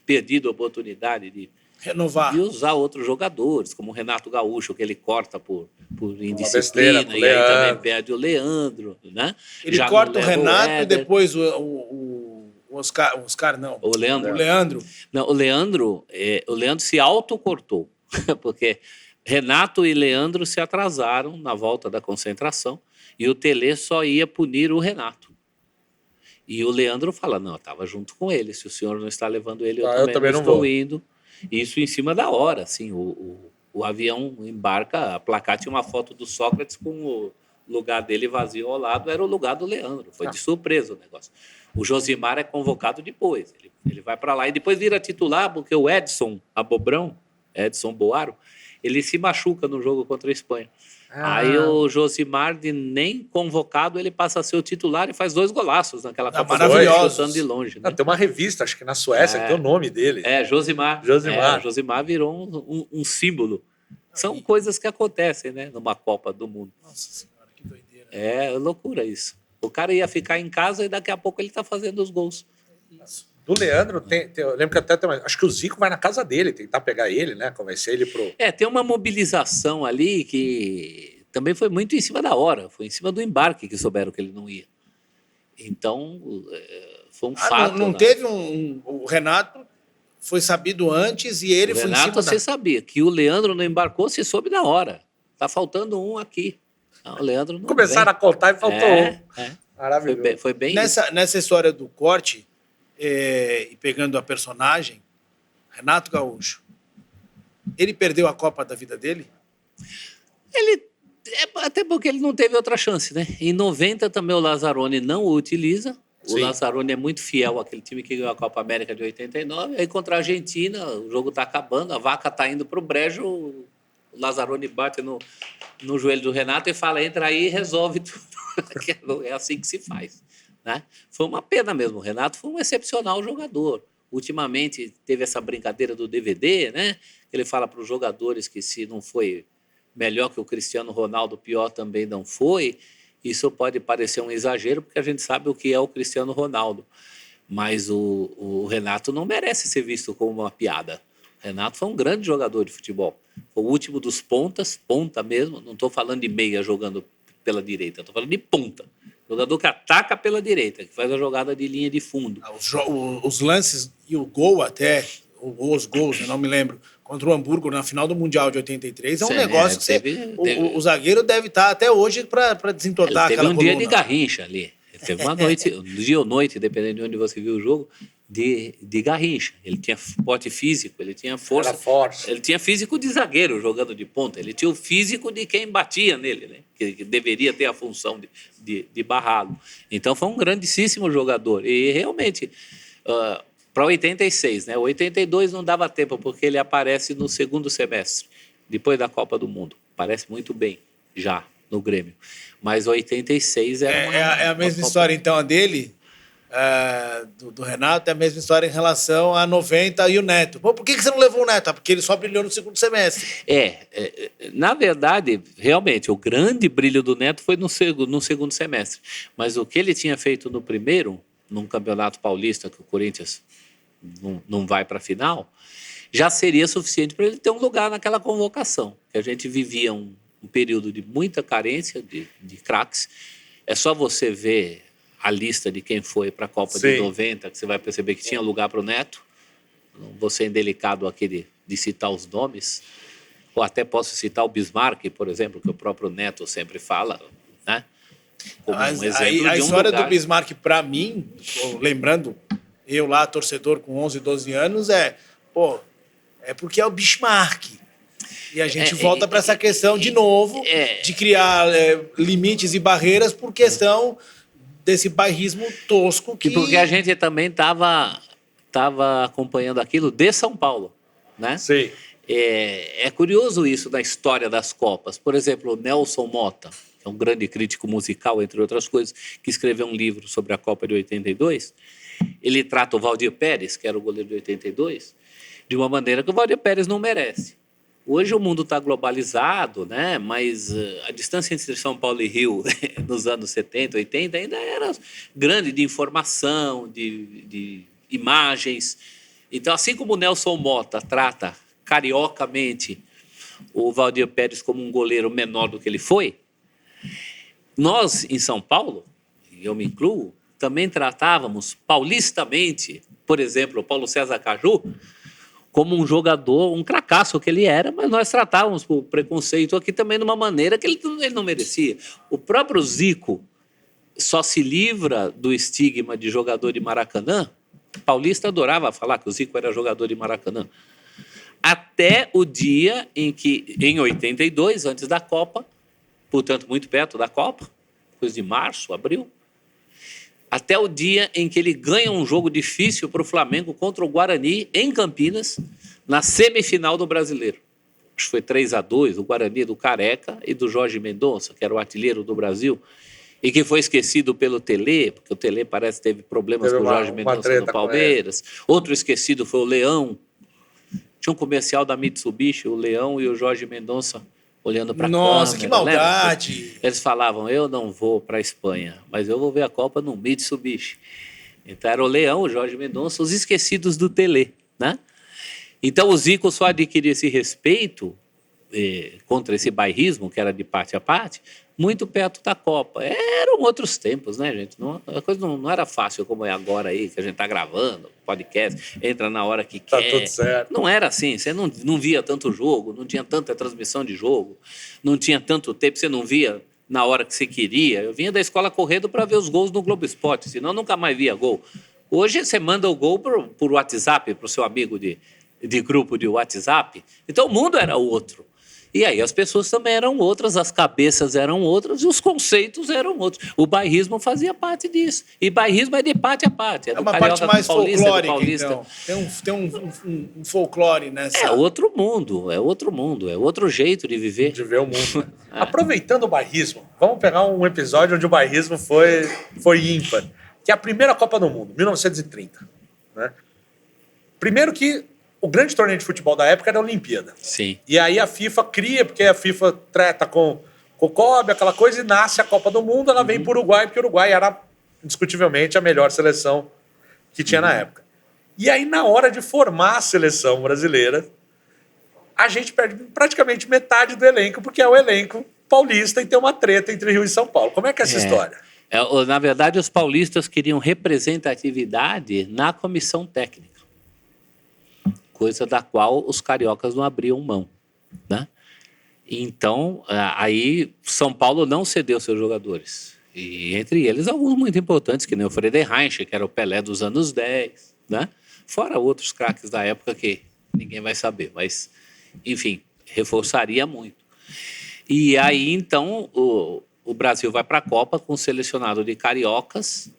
perdido a oportunidade de Renovar. e usar outros jogadores, como o Renato Gaúcho, que ele corta por besteira, indisciplina, com o e aí também Leandro. perde o Leandro, né? Ele Já não corta o leva Renato e Éder. depois o Oscar não. O Leandro. O Leandro. Não, o Leandro se autocortou, porque Renato e Leandro se atrasaram na volta da concentração e o Tele só ia punir o Renato. E o Leandro fala, não, eu estava junto com ele, se o senhor não está levando ele, eu também não estou vou. indo. Isso em cima da hora, assim, o avião embarca, a placar tinha uma foto do Sócrates com o lugar dele vazio ao lado, era o lugar do Leandro, foi de surpresa o negócio. O Josimar é convocado depois, ele vai para lá e depois vira titular, porque o Edson Boaro, ele se machuca no jogo contra a Espanha. Aí o Josimar, de nem convocado, ele passa a ser o titular e faz 2 golaços naquela Copa do Mundo, maravilhosos. chutando de longe. Né? Tem uma revista, acho que na Suécia, que tem o nome dele. Josimar. Josimar. Josimar virou um símbolo. São coisas que acontecem, né, numa Copa do Mundo. Nossa senhora, que doideira. É loucura isso. O cara ia ficar em casa e daqui a pouco ele tá fazendo os gols. Do Leandro, eu lembro que até acho que o Zico vai na casa dele, tentar pegar ele, né? Convencer ele pro. Tem uma mobilização ali que também foi muito em cima da hora. Foi em cima do embarque que souberam que ele não ia. Então, foi um fato. Não né? teve o Renato foi sabido antes e ele O foi em Renato, cima você sabia que o Leandro não embarcou, se soube na hora. Tá faltando um aqui. Não, o Leandro não Começaram a contar e faltou um. Maravilhoso. Foi bem isso. Nessa história do corte, e pegando a personagem, Renato Gaúcho, ele perdeu a Copa da vida dele? Até porque ele não teve outra chance, né? Em 90 também o Lazzaroni não o utiliza. O Sim. Lazzaroni é muito fiel àquele time que ganhou a Copa América de 89. Aí contra a Argentina, o jogo está acabando, a vaca está indo para o brejo, o Lazzaroni bate no joelho do Renato e fala, entra aí e resolve tudo. É assim que se faz. Né? Foi uma pena mesmo. O Renato foi um excepcional jogador. Ultimamente teve essa brincadeira do DVD, né? Ele fala para os jogadores que se não foi melhor que o Cristiano Ronaldo, pior também não foi. Isso pode parecer um exagero, porque a gente sabe o que é o Cristiano Ronaldo. Mas o Renato não merece ser visto como uma piada. Renato foi um grande jogador de futebol. Foi o último dos pontas, ponta mesmo. Não estou falando de meia jogando pela direita, estou falando de ponta. Jogador que ataca pela direita, que faz a jogada de linha de fundo. Os lances e o gol até, ou os gols, eu não me lembro, contra o Hamburgo na final do Mundial de 83, é um negócio que o zagueiro deve estar até hoje para desentortar aquela coluna. Teve um dia de Garrincha ali. Ele teve uma noite, um dia ou noite, dependendo de onde você viu o jogo, de Garrincha. Ele tinha porte físico, ele tinha força. Era forte. Ele tinha físico de zagueiro jogando de ponta. Ele tinha o físico de quem batia nele, né? Que deveria ter a função de barrá-lo. Então foi um grandíssimo jogador. E realmente, para 86, né? 82 não dava tempo, porque ele aparece no segundo semestre, depois da Copa do Mundo. Parece muito bem já no Grêmio. Mas 86 era é a mesma história, então, a dele, do Renato, é a mesma história em relação a 90 e o Neto. Pô, por que você não levou o Neto? Porque ele só brilhou no segundo semestre. Na verdade, realmente, o grande brilho do Neto foi no segundo semestre. Mas o que ele tinha feito no primeiro, num campeonato paulista, que o Corinthians não vai para a final, já seria suficiente para ele ter um lugar naquela convocação. Que a gente vivia um período de muita carência de craques. É só você ver a lista de quem foi para a Copa de 90, que você vai perceber que tinha lugar para o Neto. Não vou ser indelicado aqui de citar os nomes, ou até posso citar o Bismarck, por exemplo, que o próprio Neto sempre fala, né? Como um exemplo a de um história lugar. do Bismarck, para mim, lembrando, eu lá, torcedor com 11, 12 anos, é porque é o Bismarck. E a gente volta para essa questão de novo, de criar limites e barreiras por questão desse bairrismo tosco que... E porque a gente também estava acompanhando aquilo de São Paulo, né? Sim. É curioso isso da história das Copas. Por exemplo, o Nelson Motta, que é um grande crítico musical, entre outras coisas, que escreveu um livro sobre a Copa de 82, ele trata o Valdir Pérez, que era o goleiro de 82, de uma maneira que o Valdir Pérez não merece. Hoje o mundo está globalizado, né? Mas a distância entre São Paulo e Rio, nos anos 70, 80, ainda era grande, de informação, de imagens. Então, assim como o Nelson Motta trata cariocamente o Valdir Pérez como um goleiro menor do que ele foi, nós, em São Paulo, e eu me incluo, também tratávamos paulistamente, por exemplo, o Paulo César Caju, como um jogador, um cracaço que ele era, mas nós tratávamos por preconceito aqui também de uma maneira que ele não merecia. O próprio Zico só se livra do estigma de jogador de Maracanã. O paulista adorava falar que o Zico era jogador de Maracanã. Até o dia em que, em 82, antes da Copa, portanto muito perto da Copa, coisa de março, abril, até o dia em que ele ganha um jogo difícil para o Flamengo contra o Guarani, em Campinas, na semifinal do Brasileiro. Acho que foi 3-2, o Guarani do Careca e do Jorge Mendonça, que era o artilheiro do Brasil, e que foi esquecido pelo Tele, porque o Tele parece que teve problemas com o Jorge Mendonça no Palmeiras. Outro esquecido foi o Leão. Tinha um comercial da Mitsubishi, o Leão e o Jorge Mendonça olhando para a câmera. Nossa, que maldade! Lembra? Eles falavam, eu não vou para a Espanha, mas eu vou ver a Copa no Mitsubishi. Então era o Leão, o Jorge Mendonça, os esquecidos do Tele, né? Então o Zico só adquiriu esse respeito contra esse bairrismo, que era de parte a parte, muito perto da Copa. Eram outros tempos, né, gente? A coisa não era fácil como é agora aí, que a gente está gravando, podcast, entra na hora que quer. Tá tudo certo. Não era assim, você não via tanto jogo, não tinha tanta transmissão de jogo, não tinha tanto tempo, você não via na hora que você queria. Eu vinha da escola correndo para ver os gols no Globo Esporte, senão eu nunca mais via gol. Hoje você manda o gol por WhatsApp, para o seu amigo de grupo de WhatsApp. Então o mundo era outro. E aí as pessoas também eram outras, as cabeças eram outras e os conceitos eram outros. O bairrismo fazia parte disso. E bairrismo é de parte a parte. É uma parte mais folclórica, então. Tem um folclore nessa... É outro mundo, é outro jeito de viver. De ver o mundo. Aproveitando o bairrismo, vamos pegar um episódio onde o bairrismo foi ímpar, que é a primeira Copa do Mundo, 1930. Né? Primeiro que o grande torneio de futebol da época era a Olimpíada. Sim. E aí a FIFA cria, porque a FIFA treta com o COB, aquela coisa, e nasce a Copa do Mundo, ela vem para o Uruguai, porque o Uruguai era, indiscutivelmente, a melhor seleção que tinha na época. E aí, na hora de formar a seleção brasileira, a gente perde praticamente metade do elenco, porque é o elenco paulista e tem uma treta entre Rio e São Paulo. Como é que é essa história? Na verdade, os paulistas queriam representatividade na comissão técnica, coisa da qual os cariocas não abriam mão, né? Então, aí São Paulo não cedeu seus jogadores. E entre eles, alguns muito importantes, que nem o Friedenreich, que era o Pelé dos anos 10, né? Fora outros craques da época que ninguém vai saber, mas, enfim, reforçaria muito. E aí, então, o Brasil vai para a Copa com um selecionado de cariocas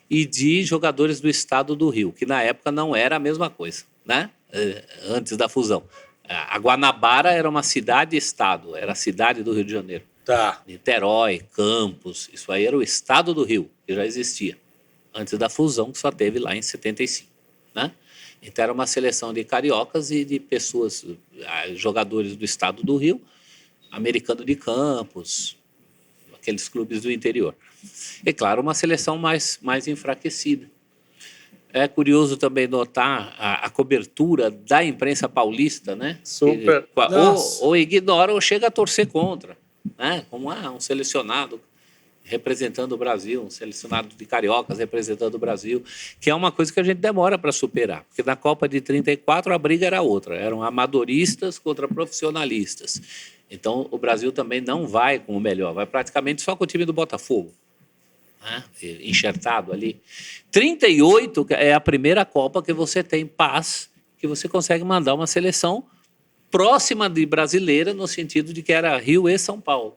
e de jogadores do estado do Rio, que na época não era a mesma coisa, né? Antes da fusão. A Guanabara era uma cidade-estado, era a cidade do Rio de Janeiro. Tá. Niterói, Campos, isso aí era o estado do Rio, que já existia, antes da fusão, que só teve lá em 75, né? Então era uma seleção de cariocas e de pessoas, jogadores do estado do Rio, Americano de Campos, aqueles clubes do interior. E, claro, uma seleção mais enfraquecida. É curioso também notar a cobertura da imprensa paulista, né? Super. Ou ignora ou chega a torcer contra, né? Como um selecionado representando o Brasil, um selecionado de cariocas representando o Brasil, que é uma coisa que a gente demora para superar. Porque na Copa de 34 a briga era outra, eram amadoristas contra profissionalistas. Então o Brasil também não vai com o melhor, vai praticamente só com o time do Botafogo, né? Enxertado ali. 38 é a primeira Copa que você tem paz, que você consegue mandar uma seleção próxima de brasileira, no sentido de que era Rio e São Paulo,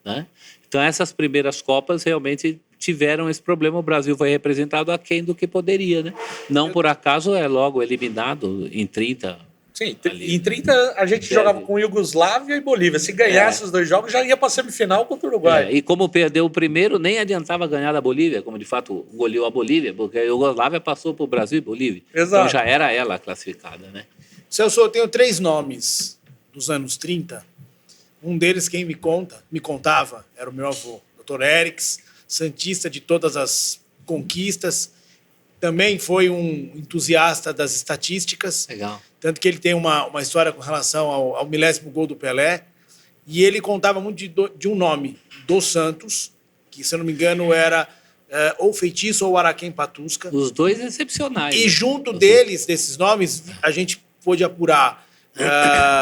né? Então essas primeiras Copas realmente tiveram esse problema, o Brasil foi representado aquém do que poderia, né? Não por acaso é logo eliminado em 30. Sim, em 30 a gente jogava com Iugoslávia e Bolívia. Se ganhasse os dois jogos, já ia para a semifinal contra o Uruguai. E como perdeu o primeiro, nem adiantava ganhar da Bolívia, como de fato goleou a Bolívia, porque a Iugoslávia passou por Brasil e Bolívia. Exato. Então já era ela classificada, né? Celso, eu tenho 3 nomes dos anos 30. Um deles, quem me contava, era o meu avô, Dr. Eriks, santista de todas as conquistas. Também foi um entusiasta das estatísticas. Legal. Tanto que ele tem uma história com relação ao milésimo gol do Pelé. E ele contava muito de um nome, Dos Santos, que, se eu não me engano, era ou Feitiço ou Araquém Patusca. Os dois excepcionais. E junto deles, desses nomes, a gente pôde apurar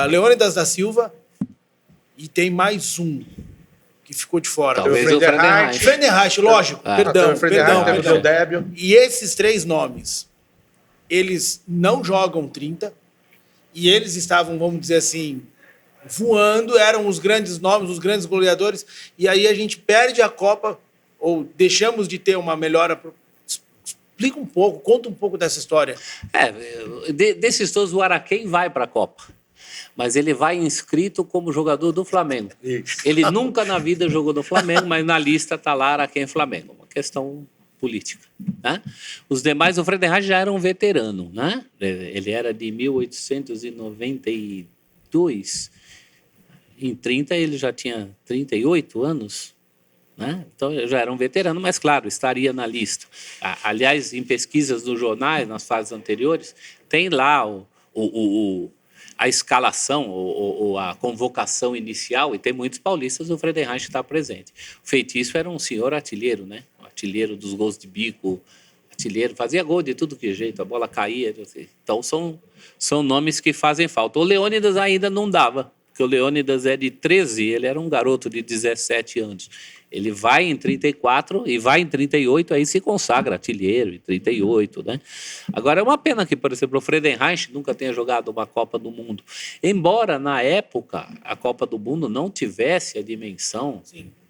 Leônidas da Silva, e tem mais um que ficou de fora. Talvez o Friedenreich. Friedenreich, lógico. Perdão. O Débio. E esses 3 nomes, eles não jogam 30, e eles estavam, vamos dizer assim, voando, eram os grandes nomes, os grandes goleadores, e aí a gente perde a Copa, ou deixamos de ter uma melhora. Explica um pouco, conta um pouco dessa história. Desses todos, o Araquém vai para a Copa. Mas ele vai inscrito como jogador do Flamengo. Isso. Ele nunca na vida jogou no Flamengo, mas na lista está lá Araquém Flamengo. Uma questão política, né? Os demais, o Friedenreich já era um veterano, né? Ele era de 1892. Em 30 ele já tinha 38 anos, né? Então ele já era um veterano, mas claro, estaria na lista. Aliás, em pesquisas dos jornais, nas fases anteriores, tem lá a escalação ou a convocação inicial, e tem muitos paulistas, o Friedenreich está presente. O Feitiço era um senhor artilheiro, né? Um artilheiro dos gols de bico, artilheiro, fazia gol de tudo que jeito, a bola caía. Então são nomes que fazem falta. O Leônidas ainda não dava, porque o Leônidas é de 13, ele era um garoto de 17 anos. Ele vai em 34 e vai em 38, aí se consagra artilheiro em 38, né? Agora, é uma pena que, por exemplo, o Friedenreich nunca tenha jogado uma Copa do Mundo. Embora, na época, a Copa do Mundo não tivesse a dimensão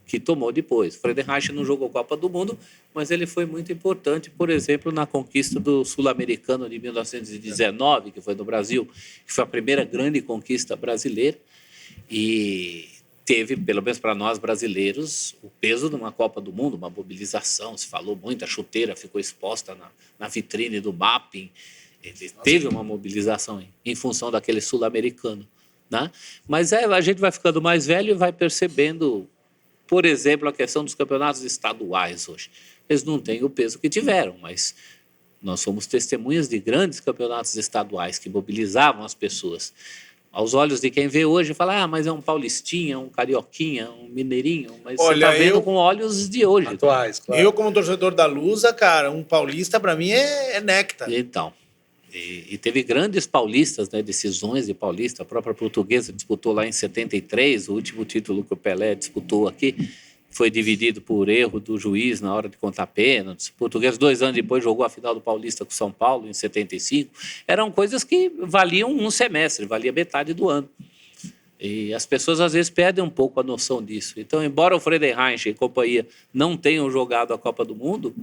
que tomou depois. O Friedenreich não jogou Copa do Mundo, mas ele foi muito importante, por exemplo, na conquista do Sul-Americano de 1919, que foi no Brasil, que foi a primeira grande conquista brasileira. E teve, pelo menos para nós brasileiros, o peso de uma Copa do Mundo, uma mobilização. Se falou muito, a chuteira ficou exposta na vitrine do Mapping. Ele teve uma mobilização em função daquele sul-americano, né? Mas a gente vai ficando mais velho e vai percebendo, por exemplo, a questão dos campeonatos estaduais hoje. Eles não têm o peso que tiveram, mas Nós somos testemunhas de grandes campeonatos estaduais que mobilizavam as pessoas. Aos olhos de quem vê hoje, fala, mas é um paulistinha, um carioquinha, um mineirinho. Mas você está vendo com olhos de hoje. Atuais, claro. Eu, como torcedor da Lusa, cara, um paulista para mim é néctar. Então, e teve grandes paulistas, né, decisões de paulista. A própria Portuguesa disputou lá em 73, o último título que o Pelé disputou aqui. Foi dividido por erro do juiz na hora de contar pênaltis. O Português, 2 anos depois, jogou a final do Paulista com o São Paulo, em 75. Eram coisas que valiam um semestre, valia metade do ano. E as pessoas, às vezes, perdem um pouco a noção disso. Então, embora o Friedenreich e companhia não tenham jogado a Copa do Mundo,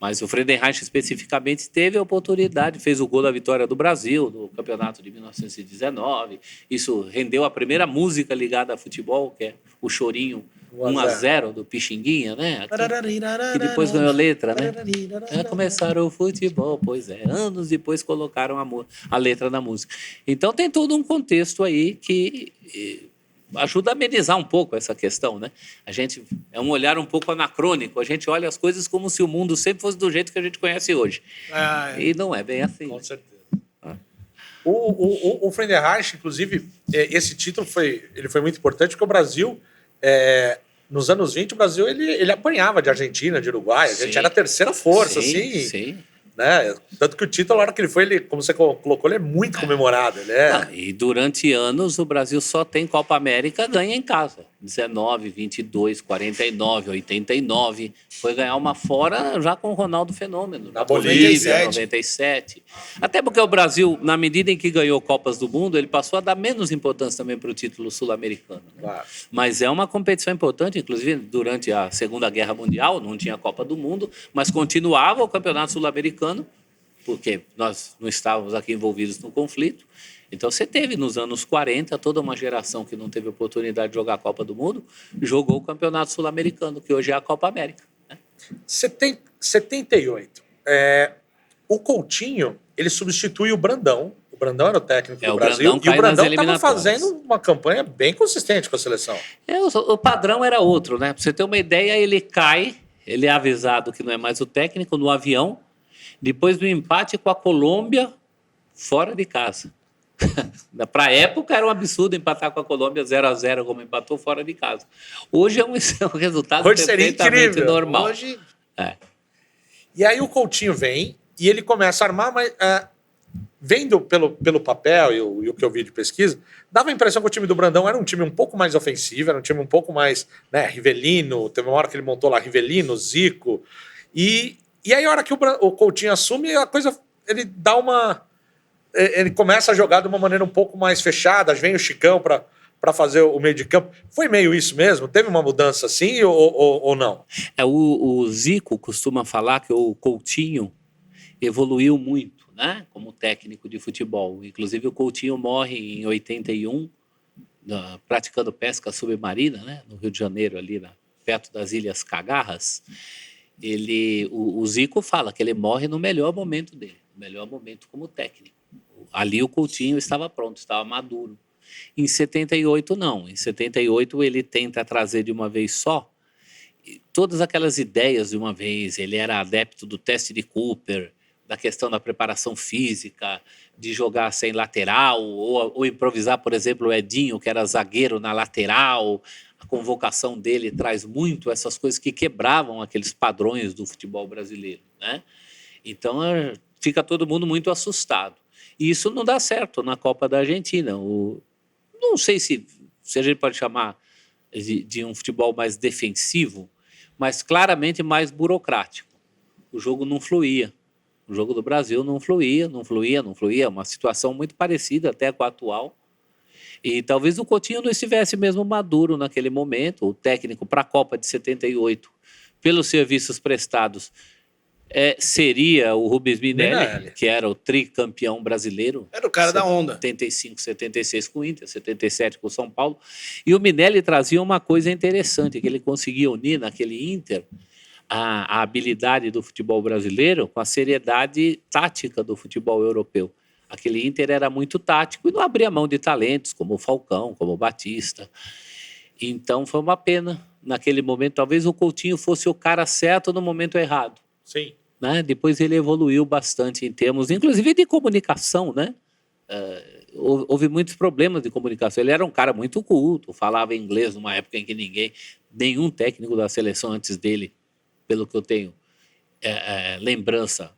mas o Friedenreich, especificamente, teve a oportunidade, fez o gol da vitória do Brasil, no campeonato de 1919. Isso rendeu a primeira música ligada a futebol, que é o chorinho 1-0 do Pixinguinha, né? Que depois ganhou letra, né? Começaram o futebol, pois é. Anos depois colocaram a letra na música. Então tem todo um contexto aí que ajuda a amenizar um pouco essa questão, né? A gente é um olhar um pouco anacrônico. A gente olha as coisas como se o mundo sempre fosse do jeito que a gente conhece hoje. E não é bem assim. Com certeza. O Friedenreich, inclusive, esse título foi muito importante porque o Brasil, nos anos 20, o Brasil ele apanhava de Argentina, de Uruguai. A gente era a terceira força, sim. Né? Tanto que o título, na hora que ele foi, como você colocou, ele é muito comemorado. E durante anos, o Brasil só tem Copa América, ganha em casa. 19, 22, 49, 89. Foi ganhar uma fora já com o Ronaldo Fenômeno. Na Bolívia, 97. Até porque o Brasil, na medida em que ganhou Copas do Mundo, ele passou a dar menos importância também para o título sul-americano. Né? Claro. Mas é uma competição importante, inclusive durante a Segunda Guerra Mundial, não tinha Copa do Mundo, mas continuava o Campeonato Sul-Americano, porque nós não estávamos aqui envolvidos no conflito. Então, você teve, nos anos 40, toda uma geração que não teve oportunidade de jogar a Copa do Mundo, jogou o Campeonato Sul-Americano, que hoje é a Copa América. Né? 78. O Coutinho, ele substitui o Brandão. O Brandão era o técnico do Brasil. E o Brandão estava fazendo uma campanha bem consistente com a seleção. O padrão era outro, né? Para você ter uma ideia, ele cai, ele é avisado que não é mais o técnico, no avião, depois do empate com a Colômbia, fora de casa. Para a época era um absurdo empatar com a Colômbia 0-0, como empatou fora de casa. Hoje é um resultado hoje perfeitamente normal. Hoje... E aí o Coutinho vem e ele começa a armar, mas vendo pelo papel e o que eu vi de pesquisa, dava a impressão que o time do Brandão era um time um pouco mais ofensivo, era um time um pouco mais, né, Rivelino, teve uma hora que ele montou lá Rivelino, Zico, e aí a hora que o Coutinho assume, a coisa, ele dá uma... Ele começa a jogar de uma maneira um pouco mais fechada, vem o Chicão para fazer o meio de campo. Foi meio isso mesmo? Teve uma mudança assim ou não? O Zico costuma falar que o Coutinho evoluiu muito, né, como técnico de futebol. Inclusive o Coutinho morre em 81, praticando pesca submarina, né, no Rio de Janeiro, ali perto das Ilhas Cagarras. O Zico fala que ele morre no melhor momento dele, no melhor momento como técnico. Ali o Coutinho estava pronto, estava maduro. Em 78, não. Em 78, ele tenta trazer de uma vez só todas aquelas ideias de uma vez. Ele era adepto do teste de Cooper, da questão da preparação física, de jogar sem lateral, ou improvisar, por exemplo, o Edinho, que era zagueiro na lateral. A convocação dele traz muito essas coisas que quebravam aqueles padrões do futebol brasileiro, né? Então, fica todo mundo muito assustado. E isso não dá certo na Copa da Argentina. Não sei se a gente pode chamar de um futebol mais defensivo, mas claramente mais burocrático. O jogo não fluía. O jogo do Brasil não fluía. Uma situação muito parecida até com a atual. E talvez o Coutinho não estivesse mesmo maduro naquele momento. O técnico para a Copa de 78, pelos serviços prestados, seria o Rubens Minelli, que era o tricampeão brasileiro. Era o cara da onda. 75, 76 com o Inter, 77 com o São Paulo. E o Minelli trazia uma coisa interessante, que ele conseguia unir naquele Inter a habilidade do futebol brasileiro com a seriedade tática do futebol europeu. Aquele Inter era muito tático e não abria mão de talentos, como o Falcão, como o Batista. Então foi uma pena naquele momento. Talvez o Coutinho fosse o cara certo no momento errado. Sim. né? Depois ele evoluiu bastante em termos, inclusive, de comunicação, né? Houve muitos problemas de comunicação. Ele era um cara muito culto, falava inglês numa época em que nenhum técnico da seleção antes dele, pelo que eu tenho lembrança,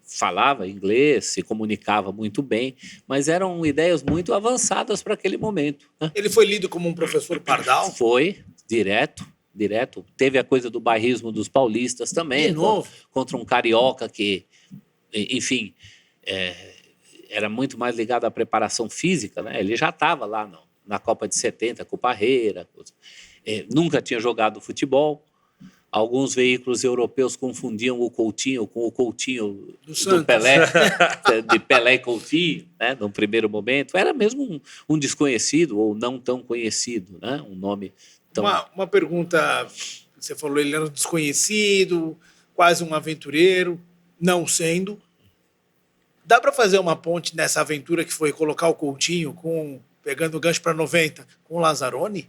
falava inglês, se comunicava muito bem, mas eram ideias muito avançadas para aquele momento, né? Ele foi lido como um professor pardal? Foi, direto. Teve a coisa do bairrismo dos paulistas também. De novo? Contra um carioca que, enfim, era muito mais ligado à preparação física, né? Ele já estava lá na Copa de 70 com o Parreira, nunca tinha jogado futebol. Alguns veículos europeus confundiam o Coutinho com o Coutinho do Pelé, de Pelé e Coutinho, né, num primeiro momento. Era mesmo um desconhecido ou não tão conhecido, né, um nome tão... Uma pergunta, você falou, ele era um desconhecido, quase um aventureiro, não sendo. Dá para fazer uma ponte nessa aventura que foi colocar o Coutinho, pegando o gancho para 90, com o Lazzaroni?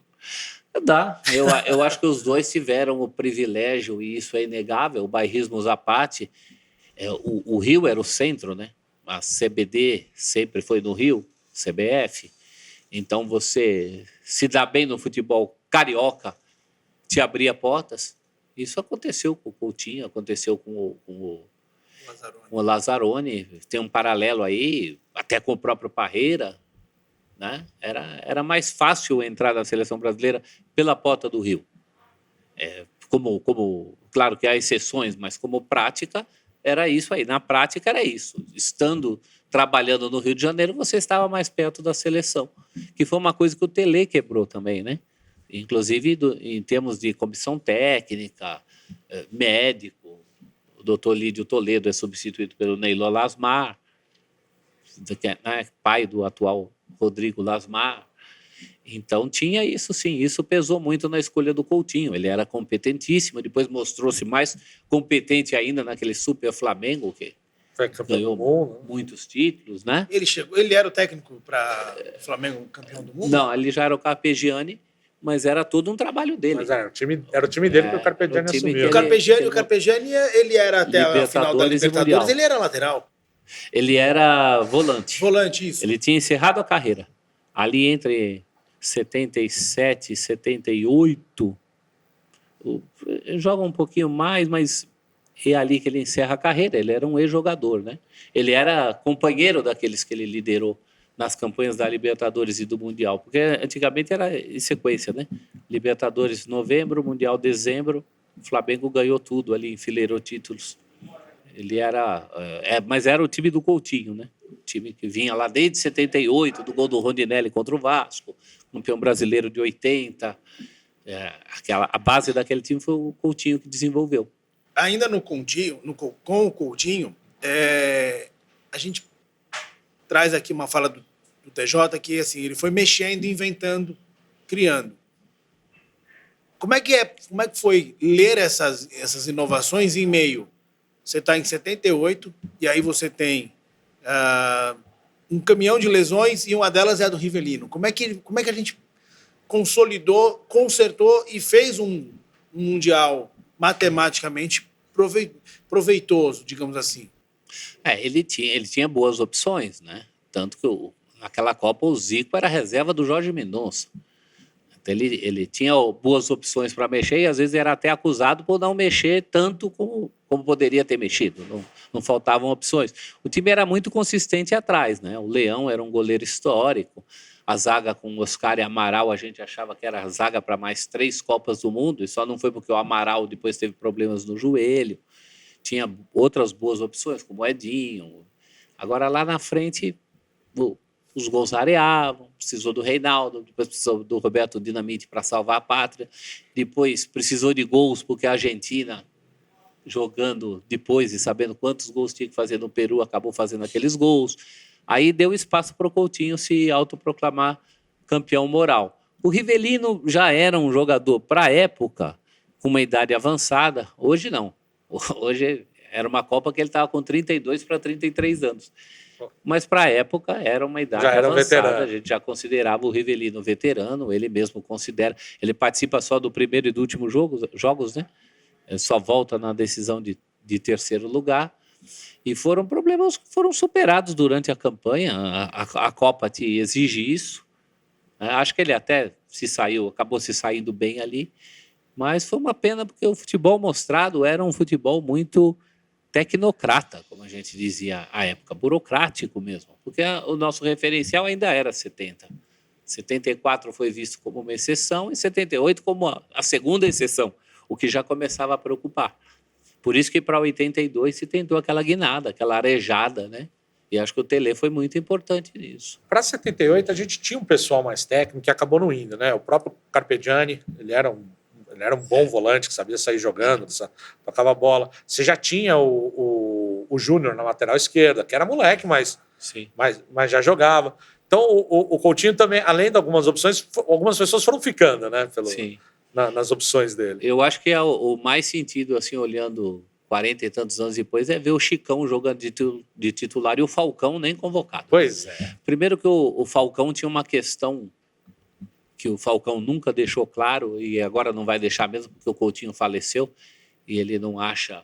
Dá. Eu acho que os dois tiveram o privilégio, e isso é inegável, o bairrismo à parte. O Rio era o centro, né? A CBD sempre foi no Rio, CBF. Então, você se dá bem no futebol carioca, te abria portas. Isso aconteceu com o Coutinho, aconteceu com o Lazzaroni. Tem um paralelo aí, até com o próprio Parreira, né? Era mais fácil entrar na seleção brasileira pela porta do Rio. Claro que há exceções, mas como prática, era isso aí. Na prática, era isso. Trabalhando no Rio de Janeiro, você estava mais perto da seleção, que foi uma coisa que o Tele quebrou também, né? Inclusive em termos de comissão técnica, médico. O doutor Lídio Toledo é substituído pelo Neylor Lasmar, né? Pai do atual Rodrigo Lasmar. Então tinha isso, sim, isso pesou muito na escolha do Coutinho. Ele era competentíssimo, depois mostrou-se mais competente ainda naquele Super Flamengo, que ganhou muitos títulos, né? Ele era o técnico para o Flamengo campeão do mundo? Não, ele já era o Carpegiani, mas era todo um trabalho dele. Mas era o time dele que o Carpegiani assumiu. O Carpegiani, ele era até a final da Libertadores, ele era lateral. Ele era volante. Volante, isso. Ele tinha encerrado a carreira. Ali entre 77 e 78, joga um pouquinho mais, mas é ali que ele encerra a carreira. Ele era um ex-jogador, né? Ele era companheiro daqueles que ele liderou nas campanhas da Libertadores e do Mundial, porque antigamente era em sequência, né? Libertadores novembro, Mundial dezembro, o Flamengo ganhou tudo ali, enfileirou títulos. Ele mas era o time do Coutinho, né? O time que vinha lá desde 78, do gol do Rondinelli contra o Vasco, campeão brasileiro de 80. A base daquele time foi o Coutinho que desenvolveu. Ainda no Coutinho, com o Coutinho, a gente traz aqui uma fala do TJ que assim, ele foi mexendo, inventando, criando. Como é que foi ler essas inovações em meio? Você está em 78 e aí você tem um caminhão de lesões e uma delas é a do Rivellino. Como é que a gente consolidou, consertou e fez um Mundial matematicamente proveitoso, digamos assim? Ele tinha boas opções, né? Tanto que naquela Copa o Zico era reserva do Jorge Mendonça. Então, ele tinha boas opções para mexer e às vezes era até acusado por não mexer tanto como poderia ter mexido. Não faltavam opções. O time era muito consistente atrás, né? O Leão era um goleiro histórico. A zaga com Oscar e Amaral, a gente achava que era a zaga para mais 3 Copas do Mundo, e só não foi porque o Amaral depois teve problemas no joelho. Tinha outras boas opções, como o Edinho. Agora, lá na frente, os gols areavam, precisou do Reinaldo, depois precisou do Roberto Dinamite para salvar a pátria, depois precisou de gols porque a Argentina, jogando depois e sabendo quantos gols tinha que fazer no Peru, acabou fazendo aqueles gols. Aí deu espaço para o Coutinho se autoproclamar campeão moral. O Rivellino já era um jogador, para a época, com uma idade avançada. Hoje não. Hoje era uma Copa que ele estava com 32 para 33 anos. Mas para a época era uma idade avançada. A gente já considerava o Rivellino veterano, ele mesmo considera. Ele participa só do primeiro e do último jogos, né? Ele só volta na decisão de de terceiro lugar. E foram problemas que foram superados durante a campanha. A Copa te exige isso. Acho que ele até acabou se saindo bem ali. Mas foi uma pena porque o futebol mostrado era um futebol muito tecnocrata, como a gente dizia à época, burocrático mesmo. Porque o nosso referencial ainda era 70. 74 foi visto como uma exceção e 78 como a segunda exceção, o que já começava a preocupar. Por isso que para 82 se tentou aquela guinada, aquela arejada, né? E acho que o Tele foi muito importante nisso. Para 78, a gente tinha um pessoal mais técnico que acabou não indo, né? O próprio Carpegiani, ele era um bom volante, que sabia sair jogando, tocava a bola. Você já tinha o Júnior na lateral esquerda, que era moleque, mas já jogava. Então, o Coutinho também, além de algumas opções, algumas pessoas foram ficando, né? Nas opções dele. Eu acho que o mais sentido, assim, olhando 40 e tantos anos depois, é ver o Chicão jogando de titular e o Falcão nem convocado. Pois é. Primeiro que o Falcão tinha uma questão que o Falcão nunca deixou claro e agora não vai deixar mesmo porque o Coutinho faleceu e ele não acha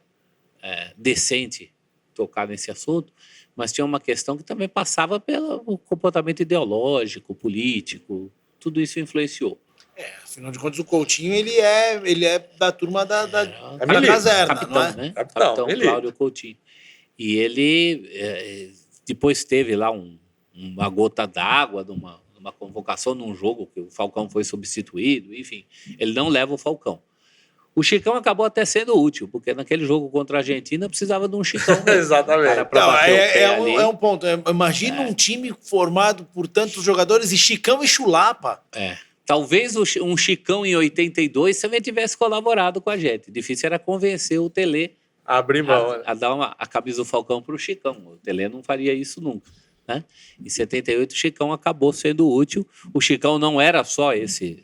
decente tocar nesse assunto, mas tinha uma questão que também passava pelo comportamento ideológico, político, tudo isso influenciou. Afinal de contas, o Coutinho ele é da turma da caserna, capitão, não é? Né? Capitão Cláudio Coutinho. E ele depois teve lá uma gota d'água de uma convocação num jogo que o Falcão foi substituído, enfim, ele não leva o Falcão. O Chicão acabou até sendo útil, porque naquele jogo contra a Argentina precisava de um Chicão. Exatamente. É um ponto. Imagina um time formado por tantos jogadores e Chicão e Chulapa. Talvez um Chicão em 82 também tivesse colaborado com a gente. Difícil era convencer o Tele a abrir mão, a dar a camisa do Falcão para o Chicão. O Tele não faria isso nunca. Né? Em 78 o Chicão acabou sendo útil. O Chicão não era só esse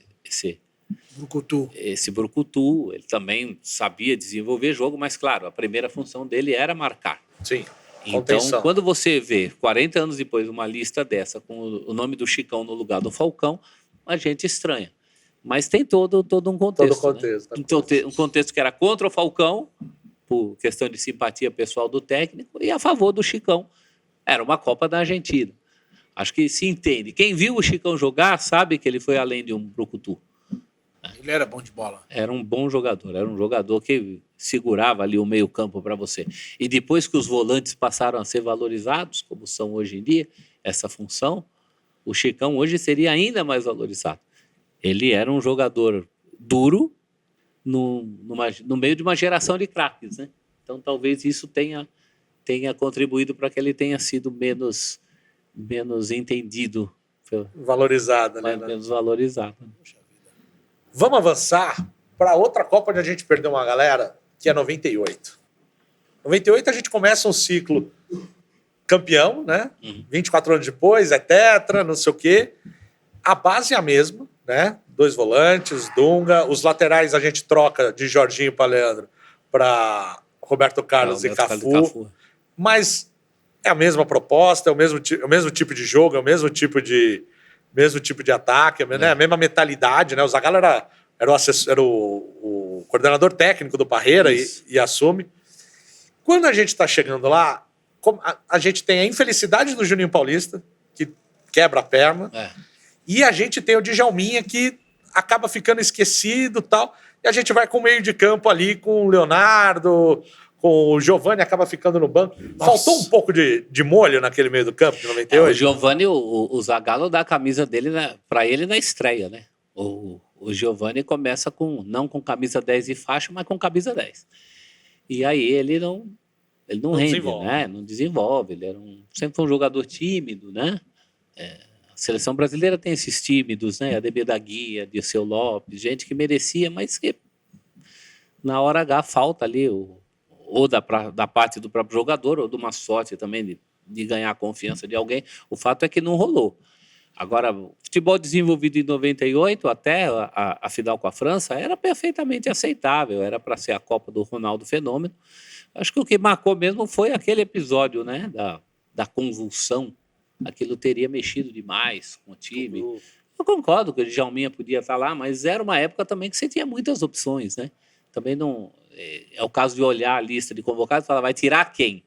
brucutu, ele também sabia desenvolver jogo, mas claro, a primeira função dele era marcar. Sim. Então, Contenção. quando você vê 40 anos depois uma lista dessa com o nome do Chicão no lugar do Falcão, a gente estranha. Mas tem todo um contexto. Todo contexto. Né? Então, um contexto que era contra o Falcão, por questão de simpatia pessoal do técnico, e a favor do Chicão. Era uma Copa da Argentina. Acho que se entende. Quem viu o Chicão jogar sabe que ele foi além de um brucutu. Ele era bom de bola. Era um bom jogador. Era um jogador que segurava ali o meio-campo para você. E depois que os volantes passaram a ser valorizados, como são hoje em dia, essa função, o Chicão hoje seria ainda mais valorizado. Ele era um jogador duro no meio de uma geração de craques, né? Então talvez isso tenha contribuído para que ele tenha sido menos entendido. Valorizado, né? Menos valorizado. Vamos avançar para outra Copa onde a gente perdeu uma galera, que é 98. 98 a gente começa um ciclo campeão, né? 24 anos depois, é tetra, não sei o quê. A base é a mesma, né? 2 volantes, Dunga. Os laterais a gente troca de Jorginho para Leandro para Roberto Carlos e Cafu. Mas é a mesma proposta, é o mesmo tipo de jogo, é o mesmo tipo de ataque, né? A mesma mentalidade, né? O Zagallo era o coordenador técnico do Parreira e assume. Quando a gente está chegando lá, a gente tem a infelicidade do Juninho Paulista, que quebra a perna, e a gente tem o Djalminha, que acaba ficando esquecido e tal, e a gente vai com o meio de campo ali, com o Leonardo, com o Giovani, acaba ficando no banco. Nossa. Faltou um pouco de molho naquele meio do campo de 98? O Giovani, o Zagallo dá a camisa dele para ele na estreia, né? O Giovani começa não com camisa 10 e faixa, mas com camisa 10. E aí ele não rende, desenvolve. Né? Não desenvolve. Ele sempre foi um jogador tímido, né? A seleção brasileira tem esses tímidos, né? Ademir da Guia, Dirceu Lopes, gente que merecia, mas que na hora H falta ali ou da parte do próprio jogador, ou de uma sorte também de ganhar a confiança de alguém. O fato é que não rolou. Agora, o futebol desenvolvido em 98, até a final com a França, era perfeitamente aceitável, era para ser a Copa do Ronaldo Fenômeno. Acho que o que marcou mesmo foi aquele episódio, né, da convulsão. Aquilo teria mexido demais com o time. Eu concordo que o Djalminha podia estar lá, mas era uma época também que você tinha muitas opções, né? Também não... É o caso de olhar a lista de convocados e falar, vai tirar quem?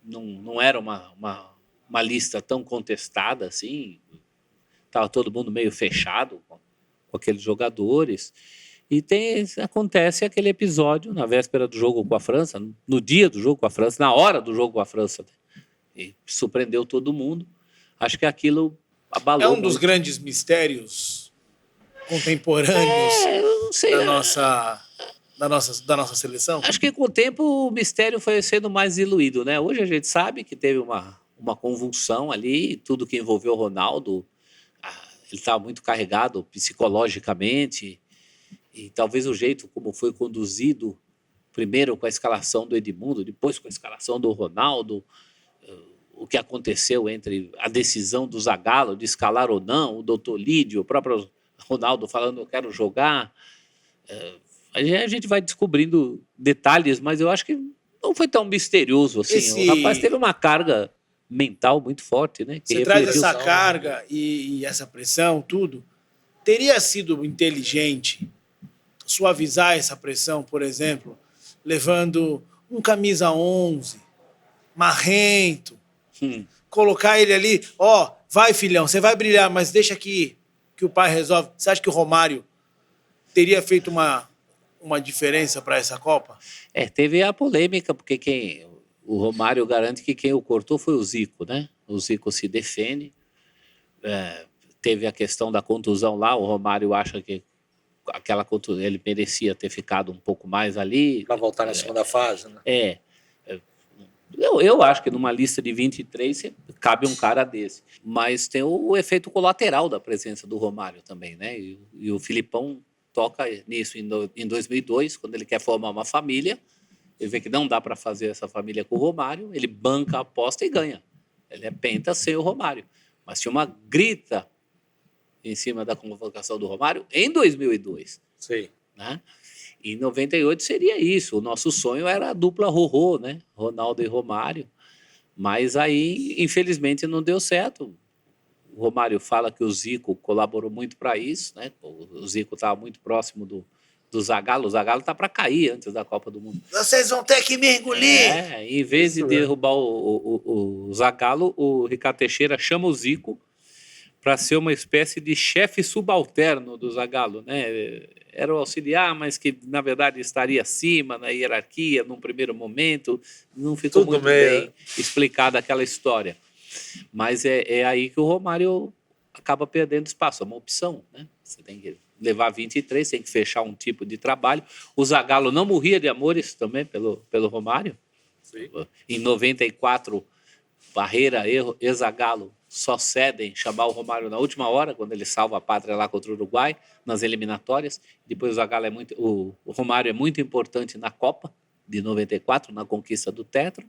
Não era uma lista tão contestada assim, estava todo mundo meio fechado com aqueles jogadores. E acontece aquele episódio na véspera do jogo com a França, no dia do jogo com a França, na hora do jogo com a França, e surpreendeu todo mundo. Acho que aquilo abalou. É um dos grandes mistérios contemporâneos eu não sei, da nossa seleção. Acho que com o tempo o mistério foi sendo mais diluído, né? Hoje a gente sabe que teve uma convulsão ali, tudo que envolveu o Ronaldo, ele estava muito carregado psicologicamente, e talvez o jeito como foi conduzido, primeiro com a escalação do Edmundo, depois com a escalação do Ronaldo, o que aconteceu entre a decisão do Zagallo de escalar ou não, o doutor Lídio, o próprio Ronaldo falando eu quero jogar. A gente vai descobrindo detalhes, mas eu acho que não foi tão misterioso assim. O rapaz teve uma carga mental muito forte, né? Você traz essa carga e essa pressão, tudo. Teria sido inteligente suavizar essa pressão, por exemplo, levando um camisa 11, marrento, colocar ele ali, vai filhão, você vai brilhar, mas deixa que o pai resolve. Você acha que o Romário teria feito uma diferença para essa Copa? Teve a polêmica, porque o Romário garante que quem o cortou foi o Zico, né? O Zico se defende. Teve a questão da contusão lá, o Romário acha que aquela contusão, ele merecia ter ficado um pouco mais ali. Para voltar na segunda fase, né? Eu acho que numa lista de 23 cabe um cara desse. Mas tem o efeito colateral da presença do Romário também, né? E o Filipão toca nisso em 2002, quando ele quer formar uma família. Ele vê que não dá para fazer essa família com o Romário, ele banca a aposta e ganha. Ele é penta sem o Romário. Mas tinha uma grita em cima da convocação do Romário em 2002. Sim. Né? Em 98 seria isso. O nosso sonho era a dupla Rorô, né? Ronaldo e Romário. Mas aí, infelizmente, não deu certo. O Romário fala que o Zico colaborou muito para isso, né? O Zico estava muito próximo do Zagallo. O Zagallo está para cair antes da Copa do Mundo. Vocês vão ter que me engolir! Em vez de derrubar o Zagallo, o Ricardo Teixeira chama o Zico para ser uma espécie de chefe subalterno do Zagallo, né? Era o auxiliar, mas que, na verdade, estaria acima na hierarquia num primeiro momento. Não ficou muito bem explicada aquela história. Mas é aí que o Romário acaba perdendo espaço. É uma opção, né? Você tem que levar 23, tem que fechar um tipo de trabalho. O Zagallo não morria de amores também pelo Romário. Sim. Em 94, Barreira e Zagallo só cedem chamar o Romário na última hora, quando ele salva a pátria lá contra o Uruguai, nas eliminatórias. Depois o Zagallo o Romário é muito importante na Copa de 94, na conquista do Tetra.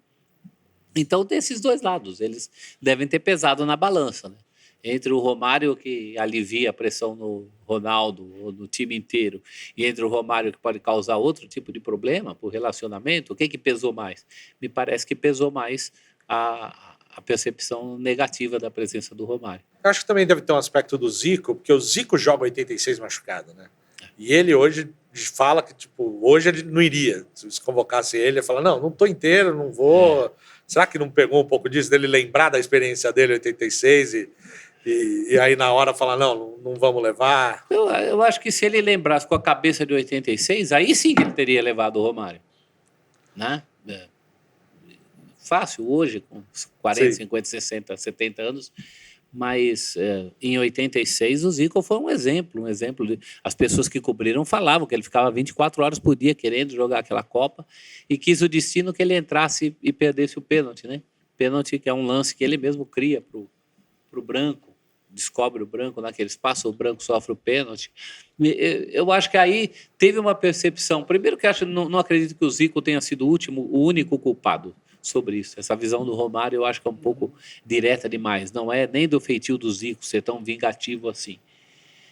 Então, desses dois lados, eles devem ter pesado na balança, né? Entre o Romário, que alivia a pressão no Ronaldo ou no time inteiro, e entre o Romário, que pode causar outro tipo de problema por relacionamento, o que pesou mais? Me parece que pesou mais a percepção negativa da presença do Romário. Eu acho que também deve ter um aspecto do Zico, porque o Zico joga 86 machucado, né? E ele hoje fala que, hoje ele não iria. Se convocasse ele, ele fala, não tô inteiro, não vou. Será que não pegou um pouco disso, dele lembrar da experiência dele em 86 e aí na hora falar, não vamos levar? Eu acho que se ele lembrasse com a cabeça de 86, aí sim que ele teria levado o Romário. Né? Fácil hoje, com 40, 50, 60, 70 anos, mas em 86 o Zico foi um exemplo as pessoas que cobriram falavam que ele ficava 24 horas por dia querendo jogar aquela Copa e quis o destino que ele entrasse e perdesse o pênalti, né? Pênalti que é um lance que ele mesmo cria pro Branco, descobre o Branco naquele espaço, o Branco sofre o pênalti. Eu acho que aí teve uma percepção, primeiro que não acredito que o Zico tenha sido o único culpado sobre isso. Essa visão do Romário eu acho que é um pouco direta demais. Não é nem do feitio do Zico ser tão vingativo assim.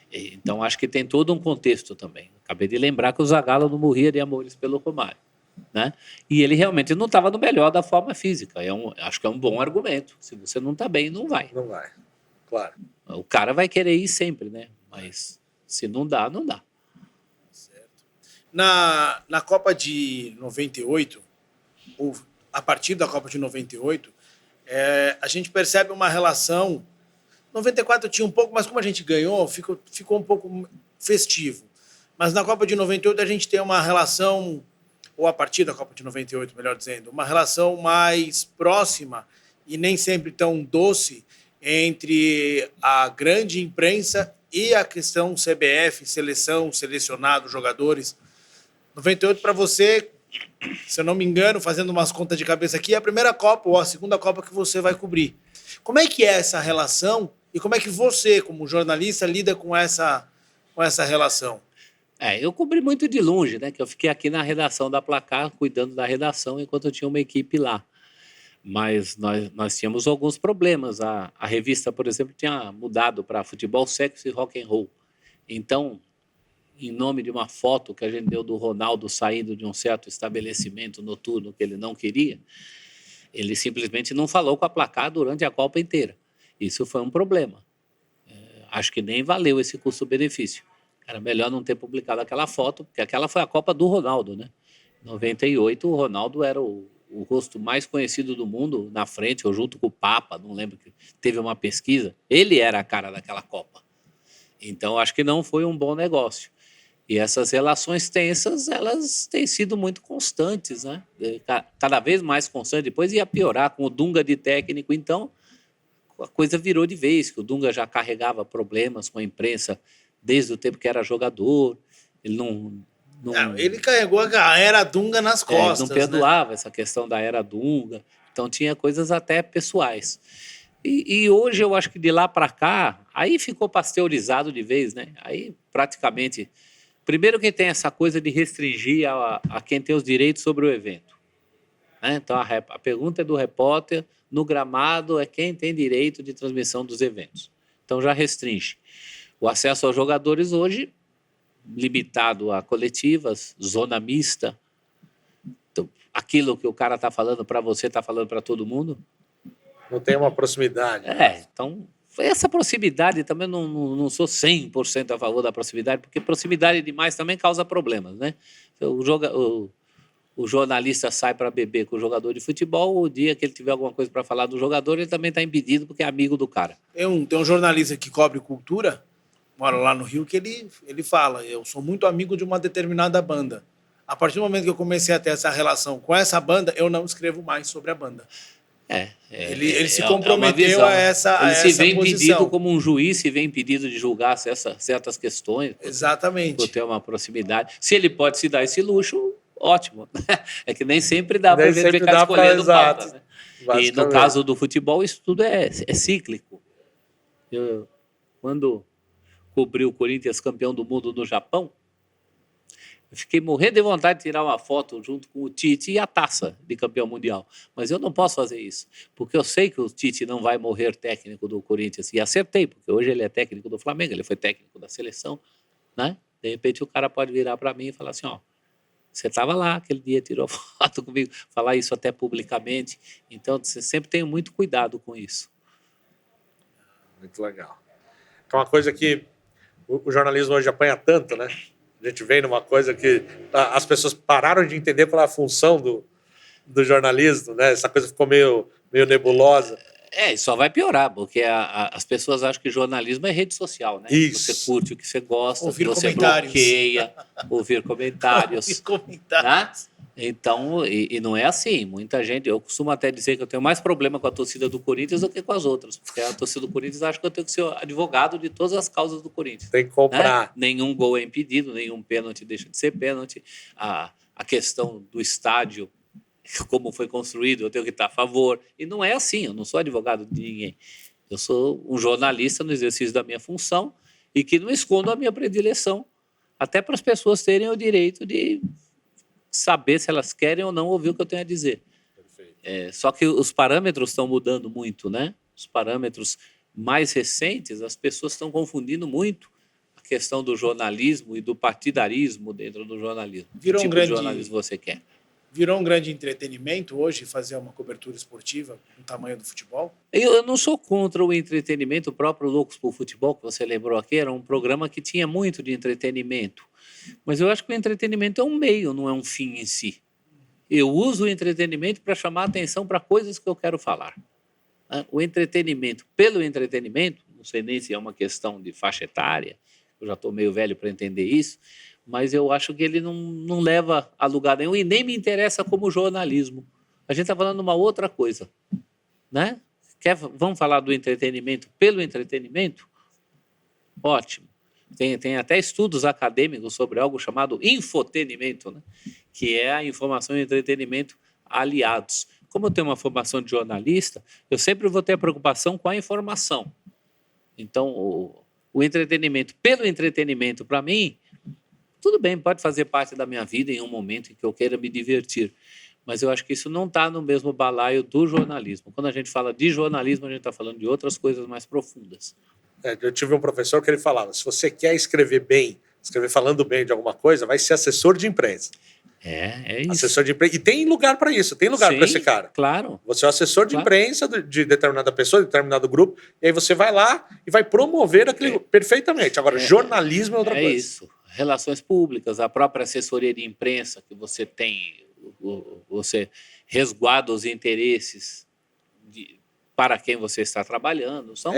Então acho que tem todo um contexto também. Acabei de lembrar que o Zagallo não morria de amores pelo Romário, né? E ele realmente não estava no melhor da forma física. Acho que é um bom argumento. Se você não está bem, não vai. Não vai, claro. O cara vai querer ir sempre, né? Mas se não dá, não dá. Certo. Na Copa de 98, ou a partir da Copa de 98, a gente percebe uma relação. 94 tinha um pouco, mas como a gente ganhou, ficou um pouco festivo. Mas na Copa de 98 a gente tem uma relação, ou a partir da Copa de 98, melhor dizendo, uma relação mais próxima e nem sempre tão doce entre a grande imprensa e a questão CBF, seleção, selecionado, jogadores. 98 para você, se eu não me engano, fazendo umas contas de cabeça aqui, é a primeira Copa ou a segunda Copa que você vai cobrir. Como é que é essa relação e como é que você, como jornalista, lida com essa relação? Eu cobri muito de longe, né? Que eu fiquei aqui na redação da Placar, cuidando da redação, enquanto eu tinha uma equipe lá. Mas nós tínhamos alguns problemas. A revista, por exemplo, tinha mudado para futebol, sexo e rock and roll. Então, em nome de uma foto que a gente deu do Ronaldo saindo de um certo estabelecimento noturno que ele não queria, ele simplesmente não falou com a Placar durante a Copa inteira. Isso foi um problema. Acho que nem valeu esse custo-benefício. Era melhor não ter publicado aquela foto, porque aquela foi a Copa do Ronaldo, né? Em 98, o Ronaldo era o rosto mais conhecido do mundo na frente, ou junto com o Papa, não lembro, que teve uma pesquisa. Ele era a cara daquela Copa. Então, acho que não foi um bom negócio. E essas relações tensas, elas têm sido muito constantes, né? Cada vez mais constantes. Depois ia piorar com o Dunga de técnico, então a coisa virou de vez, que o Dunga já carregava problemas com a imprensa desde o tempo que era jogador. Ele Ele carregou a era Dunga nas costas. Ele não perdoava, né? Essa questão da era Dunga. Então tinha coisas até pessoais. E hoje eu acho que de lá para cá, aí ficou pasteurizado de vez, né? Aí praticamente... Primeiro que tem essa coisa de restringir a quem tem os direitos sobre o evento. Né? Então a pergunta é do repórter, no gramado é quem tem direito de transmissão dos eventos. Então já restringe. O acesso aos jogadores hoje, limitado a coletivas, zona mista. Então, aquilo que o cara está falando para você, está falando para todo mundo. Não tem uma proximidade. Então, essa proximidade também não sou 100% a favor da proximidade, porque proximidade demais também causa problemas, né? O jornalista sai para beber com o jogador de futebol, o dia que ele tiver alguma coisa para falar do jogador, ele também está impedido porque é amigo do cara. Tem um jornalista que cobre cultura, mora lá no Rio, que ele fala, eu sou muito amigo de uma determinada banda. A partir do momento que eu comecei a ter essa relação com essa banda, eu não escrevo mais sobre a banda. Ele se comprometeu a essa Ele se vê posição. impedido como um juiz, se vê impedido de julgar certas questões. Exatamente. Por ter uma proximidade. Se ele pode se dar esse luxo, ótimo. É que nem sempre dá para a gente ficar escolhendo o Papa. Né? E no caso do futebol, isso tudo é cíclico. Quando cobri o Corinthians campeão do mundo no Japão, eu fiquei morrendo de vontade de tirar uma foto junto com o Tite e a taça de campeão mundial. Mas eu não posso fazer isso, porque eu sei que o Tite não vai morrer técnico do Corinthians. E acertei, porque hoje ele é técnico do Flamengo, ele foi técnico da seleção. Né? De repente o cara pode virar para mim e falar assim, você estava lá aquele dia, tirou foto comigo, falar isso até publicamente. Então, você sempre tem muito cuidado com isso. Muito legal. É uma coisa que o jornalismo hoje apanha tanto, né? A gente vem numa coisa que as pessoas pararam de entender qual é a função do jornalismo, né? Essa coisa ficou meio nebulosa. E só vai piorar, porque as pessoas acham que jornalismo é rede social, né? Isso. Você curte o que você gosta, ouvir você bloqueia, ouvir comentários. Ouvir comentários. Né? Então, e não é assim. Muita gente, eu costumo até dizer que eu tenho mais problema com a torcida do Corinthians do que com as outras. Porque a torcida do Corinthians acha que eu tenho que ser advogado de todas as causas do Corinthians. Tem que comprar. Né? Nenhum gol é impedido, nenhum pênalti deixa de ser pênalti. A questão do estádio, como foi construído, eu tenho que estar a favor. E não é assim, eu não sou advogado de ninguém. Eu sou um jornalista no exercício da minha função e que não escondo a minha predileção, até para as pessoas terem o direito de saber se elas querem ou não ouvir o que eu tenho a dizer. Só que os parâmetros estão mudando muito, né? Os parâmetros mais recentes, as pessoas estão confundindo muito a questão do jornalismo e do partidarismo dentro do jornalismo. Virou que um tipo grande de jornalismo você quer? Virou um grande entretenimento hoje fazer uma cobertura esportiva no tamanho do futebol? Eu não sou contra o entretenimento. O próprio Loucos por Futebol, que você lembrou aqui, era um programa que tinha muito de entretenimento. Mas eu acho que o entretenimento é um meio, não é um fim em si. Eu uso o entretenimento para chamar atenção para coisas que eu quero falar. O entretenimento, pelo entretenimento, não sei nem se é uma questão de faixa etária, eu já estou meio velho para entender isso, mas eu acho que ele não leva a lugar nenhum e nem me interessa como jornalismo. A gente está falando de uma outra coisa, né? Vamos falar do entretenimento pelo entretenimento? Ótimo. Tem até estudos acadêmicos sobre algo chamado infotenimento, né? Que é a informação e entretenimento aliados. Como eu tenho uma formação de jornalista, eu sempre vou ter a preocupação com a informação. Então, o entretenimento, pelo entretenimento, para mim, tudo bem, pode fazer parte da minha vida em um momento em que eu queira me divertir. Mas eu acho que isso não está no mesmo balaio do jornalismo. Quando a gente fala de jornalismo, a gente está falando de outras coisas mais profundas. Eu tive um professor que ele falava, se você quer escrever bem, escrever falando bem de alguma coisa, vai ser assessor de imprensa. É isso. Assessor de imprensa. E tem lugar para isso, tem lugar para esse cara. Claro. Você é o assessor de imprensa de determinada pessoa, de determinado grupo, e aí você vai lá e vai promover aquilo perfeitamente. Agora, jornalismo é outra coisa. É isso. Relações públicas, a própria assessoria de imprensa que você tem, você resguarda os interesses para quem você está trabalhando. São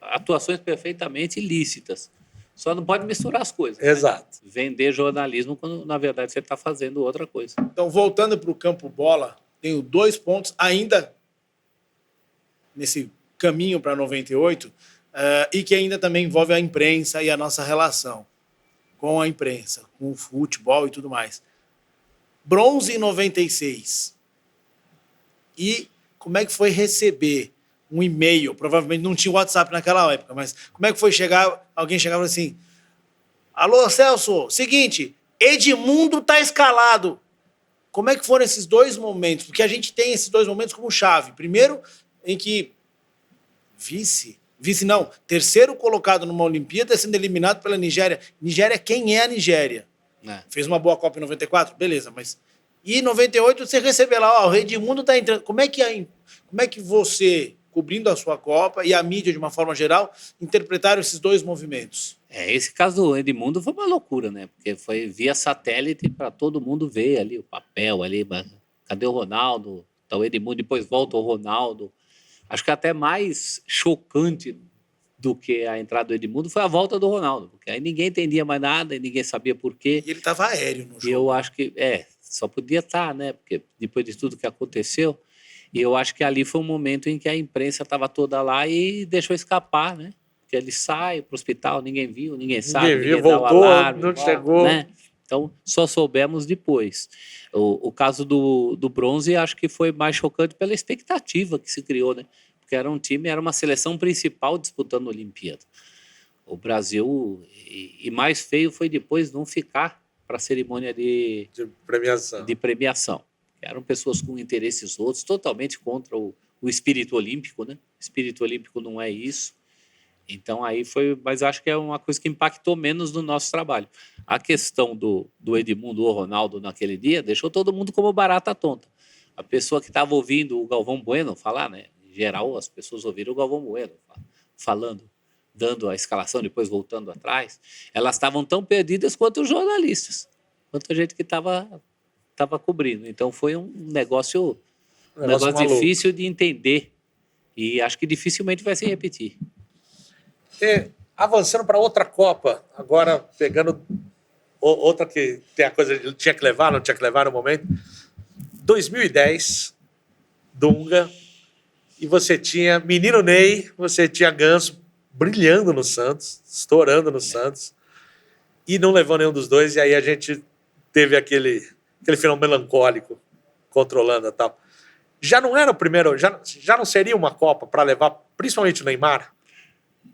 atuações perfeitamente ilícitas. Só não pode misturar as coisas. Exato. Né? Vender jornalismo quando, na verdade, você está fazendo outra coisa. Então, voltando para o campo bola, tenho 2 pontos ainda nesse caminho para 98 e que ainda também envolve a imprensa e a nossa relação com a imprensa, com o futebol e tudo mais. Bronze em 96. E como é que foi receber um e-mail? Provavelmente não tinha WhatsApp naquela época, mas como é que foi alguém chegava assim, alô, Celso, seguinte, Edmundo tá escalado. Como é que foram esses 2 momentos? Porque a gente tem esses 2 momentos como chave. Primeiro, em que terceiro colocado numa Olimpíada sendo eliminado pela Nigéria. Nigéria, quem é a Nigéria? Fez uma boa Copa em 94? Beleza, mas... E em 98 você recebe lá, o Edmundo tá entrando. Como é que você, cobrindo a sua Copa e a mídia de uma forma geral, interpretaram esses 2 movimentos? Esse caso do Edmundo foi uma loucura, né? Porque foi via satélite para todo mundo ver ali o papel ali. Cadê o Ronaldo? Tá o Edmundo, depois volta o Ronaldo. Acho que até mais chocante do que a entrada do Edmundo foi a volta do Ronaldo, porque aí ninguém entendia mais nada e ninguém sabia por quê. E ele estava aéreo no jogo. E eu acho que, só podia estar, né? Porque depois de tudo que aconteceu, e eu acho que ali foi um momento em que a imprensa estava toda lá e deixou escapar, né? Porque ele sai para o hospital, ninguém viu, ninguém sabe, ninguém viu, dá o voltou, alarme, não chegou. Né? Então, só soubemos depois. O caso do bronze, acho que foi mais chocante pela expectativa que se criou, né? Porque era uma seleção principal disputando a Olimpíada. O Brasil, e mais feio foi depois não ficar para a cerimônia de premiação. Eram pessoas com interesses outros, totalmente contra o espírito olímpico, né? O espírito olímpico não é isso. Então aí foi, mas acho que é uma coisa que impactou menos no nosso trabalho. A questão do Edmundo ou Ronaldo naquele dia deixou todo mundo como barata tonta. A pessoa que estava ouvindo o Galvão Bueno falar, né? Em geral, as pessoas ouviram o Galvão Bueno falando, dando a escalação, depois voltando atrás. Elas estavam tão perdidas quanto os jornalistas, quanto a gente que estava cobrindo. Então foi um negócio difícil de entender e acho que dificilmente vai se repetir. Avançando para outra Copa, agora pegando outra que tem a coisa de tinha que levar, não tinha que levar no momento. 2010, Dunga, e você tinha Menino Ney, você tinha Ganso brilhando no Santos, estourando no Santos, e não levou nenhum dos dois, e aí a gente teve aquele final melancólico controlando e tal. Já não era o primeiro, já não seria uma Copa para levar principalmente o Neymar?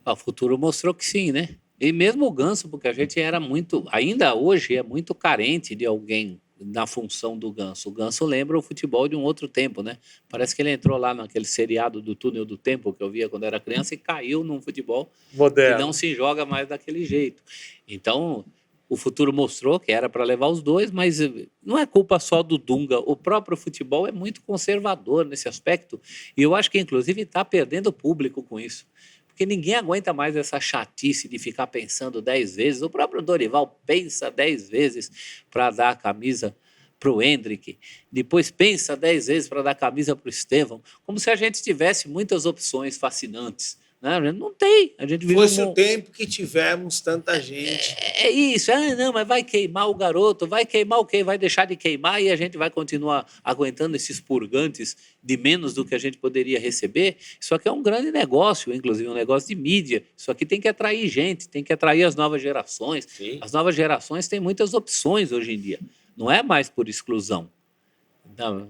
O futuro mostrou que sim, né? E mesmo o Ganso, porque a gente era muito, ainda hoje é muito carente de alguém na função do Ganso. O Ganso lembra o futebol de um outro tempo, né? Parece que ele entrou lá naquele seriado do Túnel do Tempo que eu via quando era criança e caiu num futebol moderno, que não se joga mais daquele jeito. Então, o futuro mostrou que era para levar os dois, mas não é culpa só do Dunga. O próprio futebol é muito conservador nesse aspecto e eu acho que, inclusive, está perdendo público com isso. Porque ninguém aguenta mais essa chatice de ficar pensando 10 vezes. O próprio Dorival pensa 10 vezes para dar a camisa para o Endrick, depois pensa 10 vezes para dar a camisa para o Estevão, como se a gente tivesse muitas opções fascinantes. Né? A gente não tem. A gente vive Fosse o tempo que tivemos tanta gente. É isso. Não, mas vai queimar o garoto, vai queimar o quê? Vai deixar de queimar e a gente vai continuar aguentando esses purgantes de menos do que a gente poderia receber. Isso aqui é um grande negócio, inclusive um negócio de mídia. Isso aqui tem que atrair gente, tem que atrair as novas gerações. Sim. As novas gerações têm muitas opções hoje em dia. Não é mais por exclusão.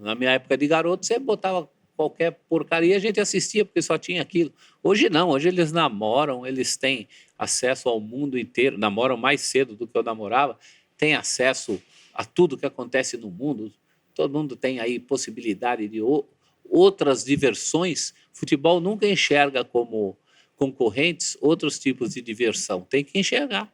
Na minha época de garoto, você botava qualquer porcaria, a gente assistia porque só tinha aquilo. Hoje não, hoje eles namoram, eles têm acesso ao mundo inteiro, namoram mais cedo do que eu namorava, têm acesso a tudo que acontece no mundo, todo mundo tem aí possibilidade de outras diversões. Futebol nunca enxerga como concorrentes outros tipos de diversão, tem que enxergar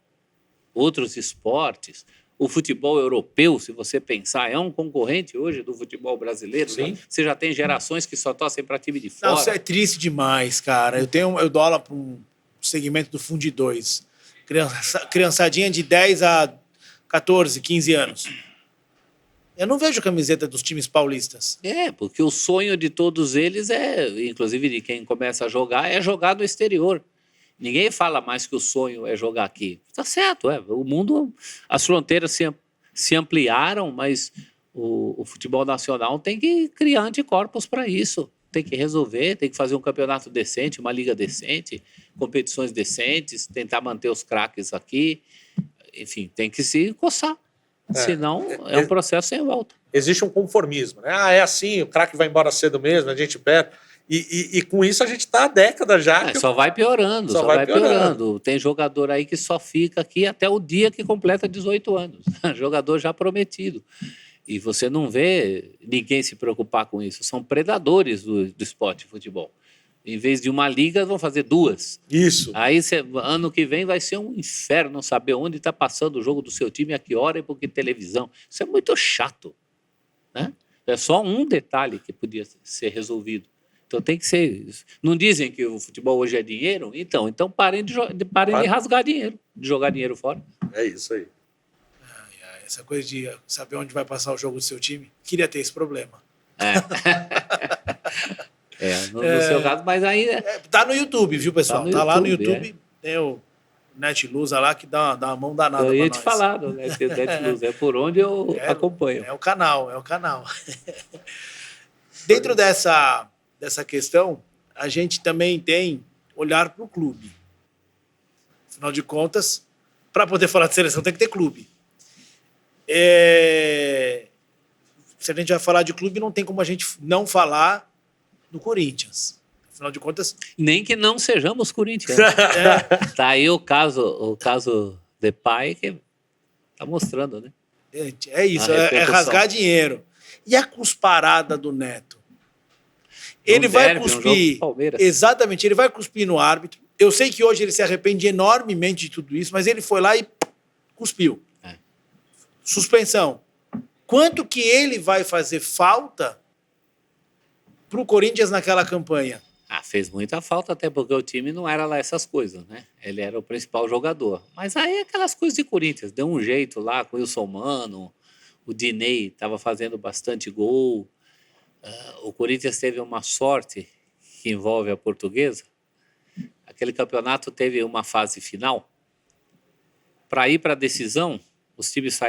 outros esportes. O futebol europeu, se você pensar, é um concorrente hoje do futebol brasileiro. Sim. Né? Você já tem gerações que só torcem para time de fora. Não, isso é triste demais, cara. Eu dou aula para um segmento do Fundi 2. Criançadinha de 10 a 14, 15 anos. Eu não vejo camiseta dos times paulistas. Porque o sonho de todos eles inclusive de quem começa a jogar, é jogar no exterior. Ninguém fala mais que o sonho é jogar aqui. Está certo, o mundo, as fronteiras se ampliaram, mas o futebol nacional tem que criar anticorpos para isso. Tem que resolver, tem que fazer um campeonato decente, uma liga decente, competições decentes, tentar manter os craques aqui. Enfim, tem que se coçar. Senão é um processo sem volta. Existe um conformismo, né? É assim, o craque vai embora cedo mesmo, a gente perde. E com isso a gente está há décadas já. Só vai piorando, só vai piorando. Tem jogador aí que só fica aqui até o dia que completa 18 anos. Jogador já prometido. E você não vê ninguém se preocupar com isso. São predadores do esporte de futebol. Em vez de uma liga, vão fazer duas. Isso. Aí, ano que vem, vai ser um inferno saber onde está passando o jogo do seu time, a que hora e por que televisão. Isso é muito chato. Né? É só um detalhe que podia ser resolvido. Então tem que ser. Não dizem que o futebol hoje é dinheiro? Então parem de rasgar dinheiro, de jogar dinheiro fora. É isso aí. Essa coisa de saber onde vai passar o jogo do seu time, queria ter esse problema. No seu caso, mas aí. Tá no YouTube, viu, pessoal? Tá lá no YouTube. É. Tem o Netlusa lá que dá uma mão danada. Eu ia te falar do Netlusa, é por onde eu acompanho. É o canal. Dentro dessa questão, a gente também tem olhar para o clube. Afinal de contas, para poder falar de seleção tem que ter clube. Se a gente vai falar de clube, não tem como a gente não falar do Corinthians. Afinal de contas... Nem que não sejamos corintianos. Tá aí o caso de pai que tá mostrando, né? É isso, é rasgar dinheiro. E a cusparada do Neto? Ele vai cuspir. Exatamente, ele vai cuspir no árbitro. Eu sei que hoje ele se arrepende enormemente de tudo isso, mas ele foi lá e cuspiu. Suspensão. Quanto que ele vai fazer falta para o Corinthians naquela campanha? Fez muita falta, até porque o time não era lá essas coisas, né? Ele era o principal jogador. Mas aí aquelas coisas de Corinthians, deu um jeito lá com o Wilson Mano, o Diney estava fazendo bastante gol. O Corinthians teve uma sorte que envolve a Portuguesa. Aquele campeonato teve uma fase final. Para ir para a decisão, os times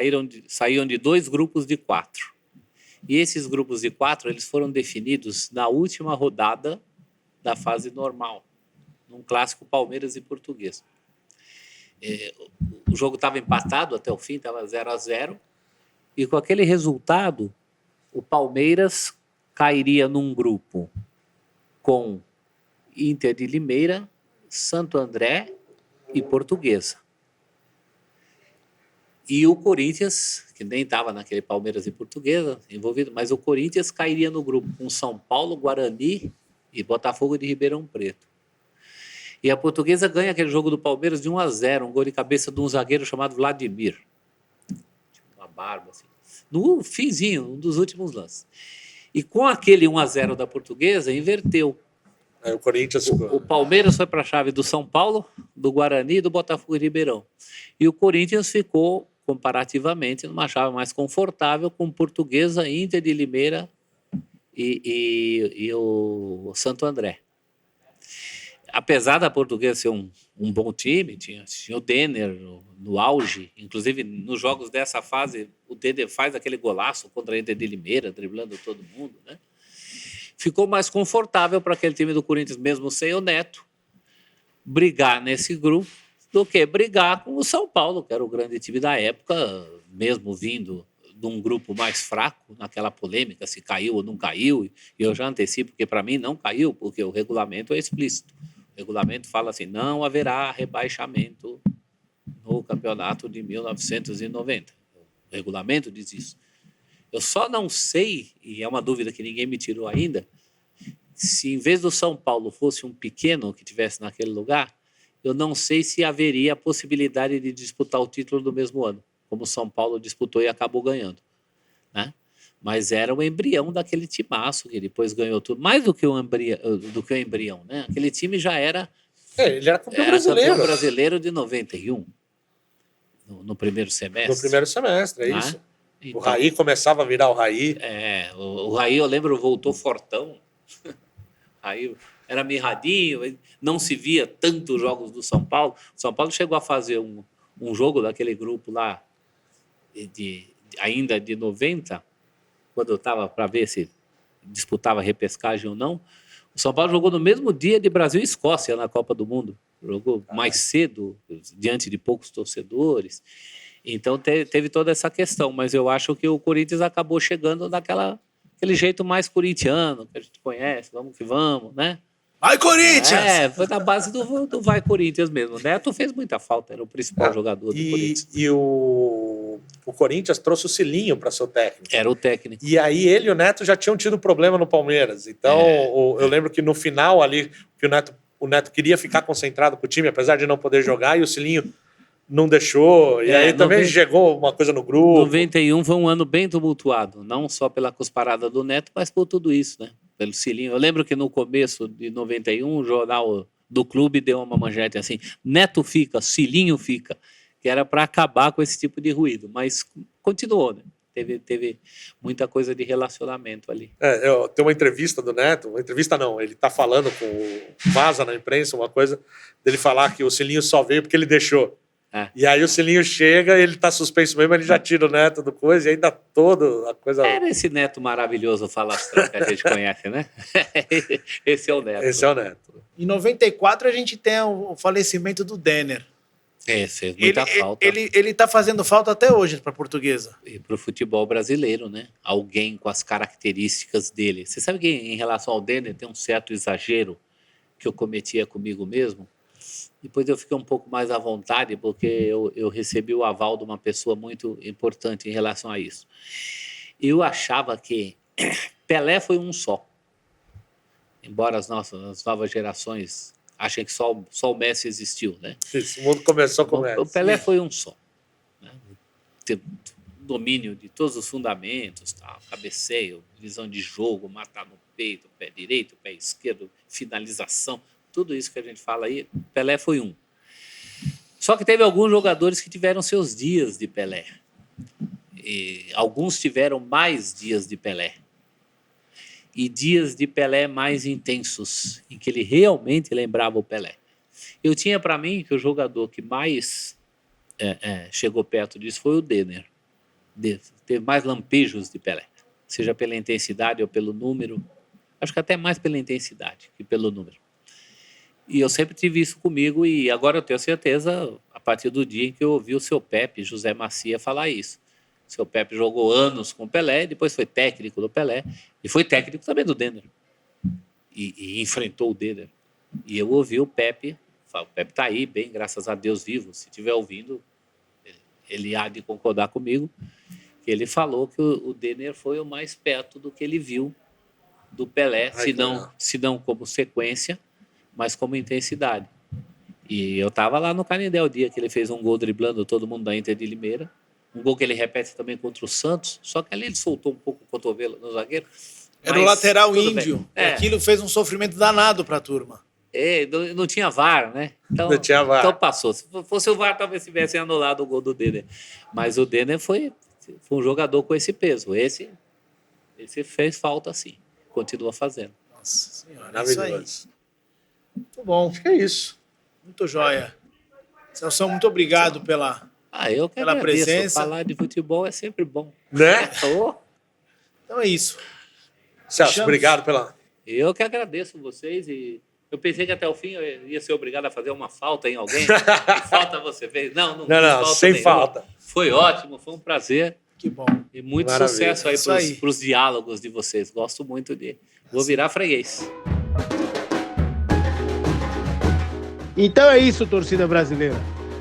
saíam de 2 grupos de 4. E esses grupos de 4 eles foram definidos na última rodada da fase normal, num clássico Palmeiras e Portuguesa. O jogo estava empatado até o fim, estava 0-0. E com aquele resultado, o Palmeiras cairia num grupo com Inter de Limeira, Santo André e Portuguesa. E o Corinthians, que nem estava naquele Palmeiras e Portuguesa envolvido, mas o Corinthians cairia no grupo com São Paulo, Guarani e Botafogo de Ribeirão Preto. E a Portuguesa ganha aquele jogo do Palmeiras de 1-0, um gol de cabeça de um zagueiro chamado Vladimir. Uma barba, assim. No finzinho, um dos últimos lances. E com aquele 1-0 da Portuguesa, inverteu. Aí o Corinthians O Palmeiras foi para a chave do São Paulo, do Guarani e do Botafogo de Ribeirão. E o Corinthians ficou, comparativamente, numa chave mais confortável com Portuguesa, Inter de Limeira e o Santo André. Apesar da Portuguesa ser um bom time, tinha o Denner no auge, inclusive nos jogos dessa fase, o Denner faz aquele golaço contra a Inter de Limeira, driblando todo mundo, né? Ficou mais confortável para aquele time do Corinthians, mesmo sem o Neto, brigar nesse grupo do que brigar com o São Paulo, que era o grande time da época, mesmo vindo de um grupo mais fraco, naquela polêmica, se caiu ou não caiu, e eu já antecipo que para mim não caiu, porque o regulamento é explícito. O regulamento fala assim, não haverá rebaixamento no campeonato de 1990. O regulamento diz isso. Eu só não sei, e é uma dúvida que ninguém me tirou ainda, se em vez do São Paulo fosse um pequeno que tivesse naquele lugar, eu não sei se haveria a possibilidade de disputar o título no mesmo ano, como o São Paulo disputou e acabou ganhando, né? Mas era o embrião daquele timaço que depois ganhou tudo, mais do que o embrião, né? Aquele time já era, ele era campeão brasileiro de 91, no primeiro semestre. No primeiro semestre, é Né? isso. Então, O Raí começava a virar o Raí. O Raí, eu lembro, voltou fortão. Aí era mirradinho, não se via tantos jogos do São Paulo. O São Paulo chegou a fazer um jogo daquele grupo lá, ainda de 90, quando eu estava para ver se disputava repescagem ou não. O São Paulo jogou no mesmo dia de Brasil e Escócia na Copa do Mundo. Jogou mais cedo, diante de poucos torcedores. Então teve toda essa questão, mas eu acho que o Corinthians acabou chegando daquele jeito mais corintiano, que a gente conhece, vamos que vamos, né? Vai, Corinthians! Foi da base do Vai Corinthians mesmo. O Neto fez muita falta, era o principal jogador do Corinthians. E o Corinthians trouxe o Cilinho para ser o técnico. Era o técnico. E aí ele e o Neto já tinham tido problema no Palmeiras. Então eu lembro que no final ali, que o Neto queria ficar concentrado com o time, apesar de não poder jogar, e o Cilinho não deixou, e aí também chegou uma coisa no grupo. 91 foi um ano bem tumultuado, não só pela cusparada do Neto, mas por tudo isso, né? Pelo Cilinho. Eu lembro que no começo de 91, o jornal do clube deu uma manchete assim, Neto fica, Cilinho fica, que era para acabar com esse tipo de ruído, mas continuou, né? Teve muita coisa de relacionamento ali. Tem uma entrevista do Neto, uma entrevista não, ele tá falando com o Vaza na imprensa, uma coisa dele falar que o Cilinho só veio porque ele deixou. E aí o Cilinho chega, ele tá suspenso mesmo, ele já tira o Neto do coisa e ainda toda a coisa... Era esse Neto maravilhoso falastrão que a gente conhece, né? Esse é o Neto. Esse é o Neto. Em 94 a gente tem o falecimento do Denner. Fez muita falta. Ele tá fazendo falta até hoje para a Portuguesa. E para o futebol brasileiro, né? Alguém com as características dele. Você sabe que em relação ao Denner tem um certo exagero que eu cometia comigo mesmo? Depois eu fiquei um pouco mais à vontade, porque eu recebi o aval de uma pessoa muito importante em relação a isso. Eu achava que Pelé foi um só. Embora as novas gerações achem que só o Messi existiu, né? Isso, o mundo começou com o Messi. O Pelé foi um só. Né? Teve domínio de todos os fundamentos, cabeceio, visão de jogo, matar no peito, pé direito, pé esquerdo, finalização... Tudo isso que a gente fala aí, Pelé foi um. Só que teve alguns jogadores que tiveram seus dias de Pelé. E alguns tiveram mais dias de Pelé. E dias de Pelé mais intensos, em que ele realmente lembrava o Pelé. Eu tinha para mim que o jogador que mais chegou perto disso foi o Denner. Teve mais lampejos de Pelé, seja pela intensidade ou pelo número. Acho que até mais pela intensidade que pelo número. E eu sempre tive isso comigo e agora eu tenho certeza, a partir do dia em que eu ouvi o seu Pepe, José Macia, falar isso. O seu Pepe jogou anos com o Pelé, depois foi técnico do Pelé e foi técnico também do Denner. E enfrentou o Denner. E eu ouvi o Pepe está aí, bem, graças a Deus, vivo. Se estiver ouvindo, ele há de concordar comigo, que ele falou que o Denner foi o mais perto do que ele viu do Pelé, se não como sequência, mas como intensidade. E eu estava lá no Canindé o dia que ele fez um gol driblando todo mundo da Inter de Limeira, um gol que ele repete também contra o Santos, só que ali ele soltou um pouco o cotovelo no zagueiro, Era o lateral tudo índio. bem. É. Aquilo fez um sofrimento danado para a turma. Não tinha VAR, né? Então, Não tinha VAR. Então passou. Se fosse o VAR, talvez tivessem anulado o gol do Denner. Mas o Denner foi um jogador com esse peso. Esse fez falta, sim. Continua fazendo. Nossa senhora, é isso aí. Maravilhoso. Muito bom. Acho que é isso. Muito joia. Celso, muito obrigado pela Eu que pela agradeço. presença. Falar de futebol é sempre bom. Né? Então é isso. Celso, Fechamos. obrigado pela... Eu que agradeço vocês e eu pensei que até o fim eu ia ser obrigado a fazer uma falta em alguém. Que falta você fez? Não, fiz falta sem nenhuma. falta. Foi ótimo, foi um prazer. Que bom. E muito Maravilha. sucesso aí Isso aí. para os diálogos de vocês. Gosto muito de... Vou virar freguês. Então é isso, torcida brasileira.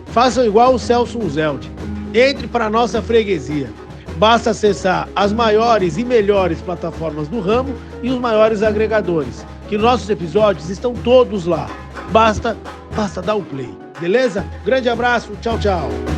Façam igual o Celso Uzelt. Entre para a nossa freguesia. Basta acessar as maiores e melhores plataformas do ramo e os maiores agregadores, que nossos episódios estão todos lá. Basta dar o play. Beleza? Grande abraço, tchau, tchau.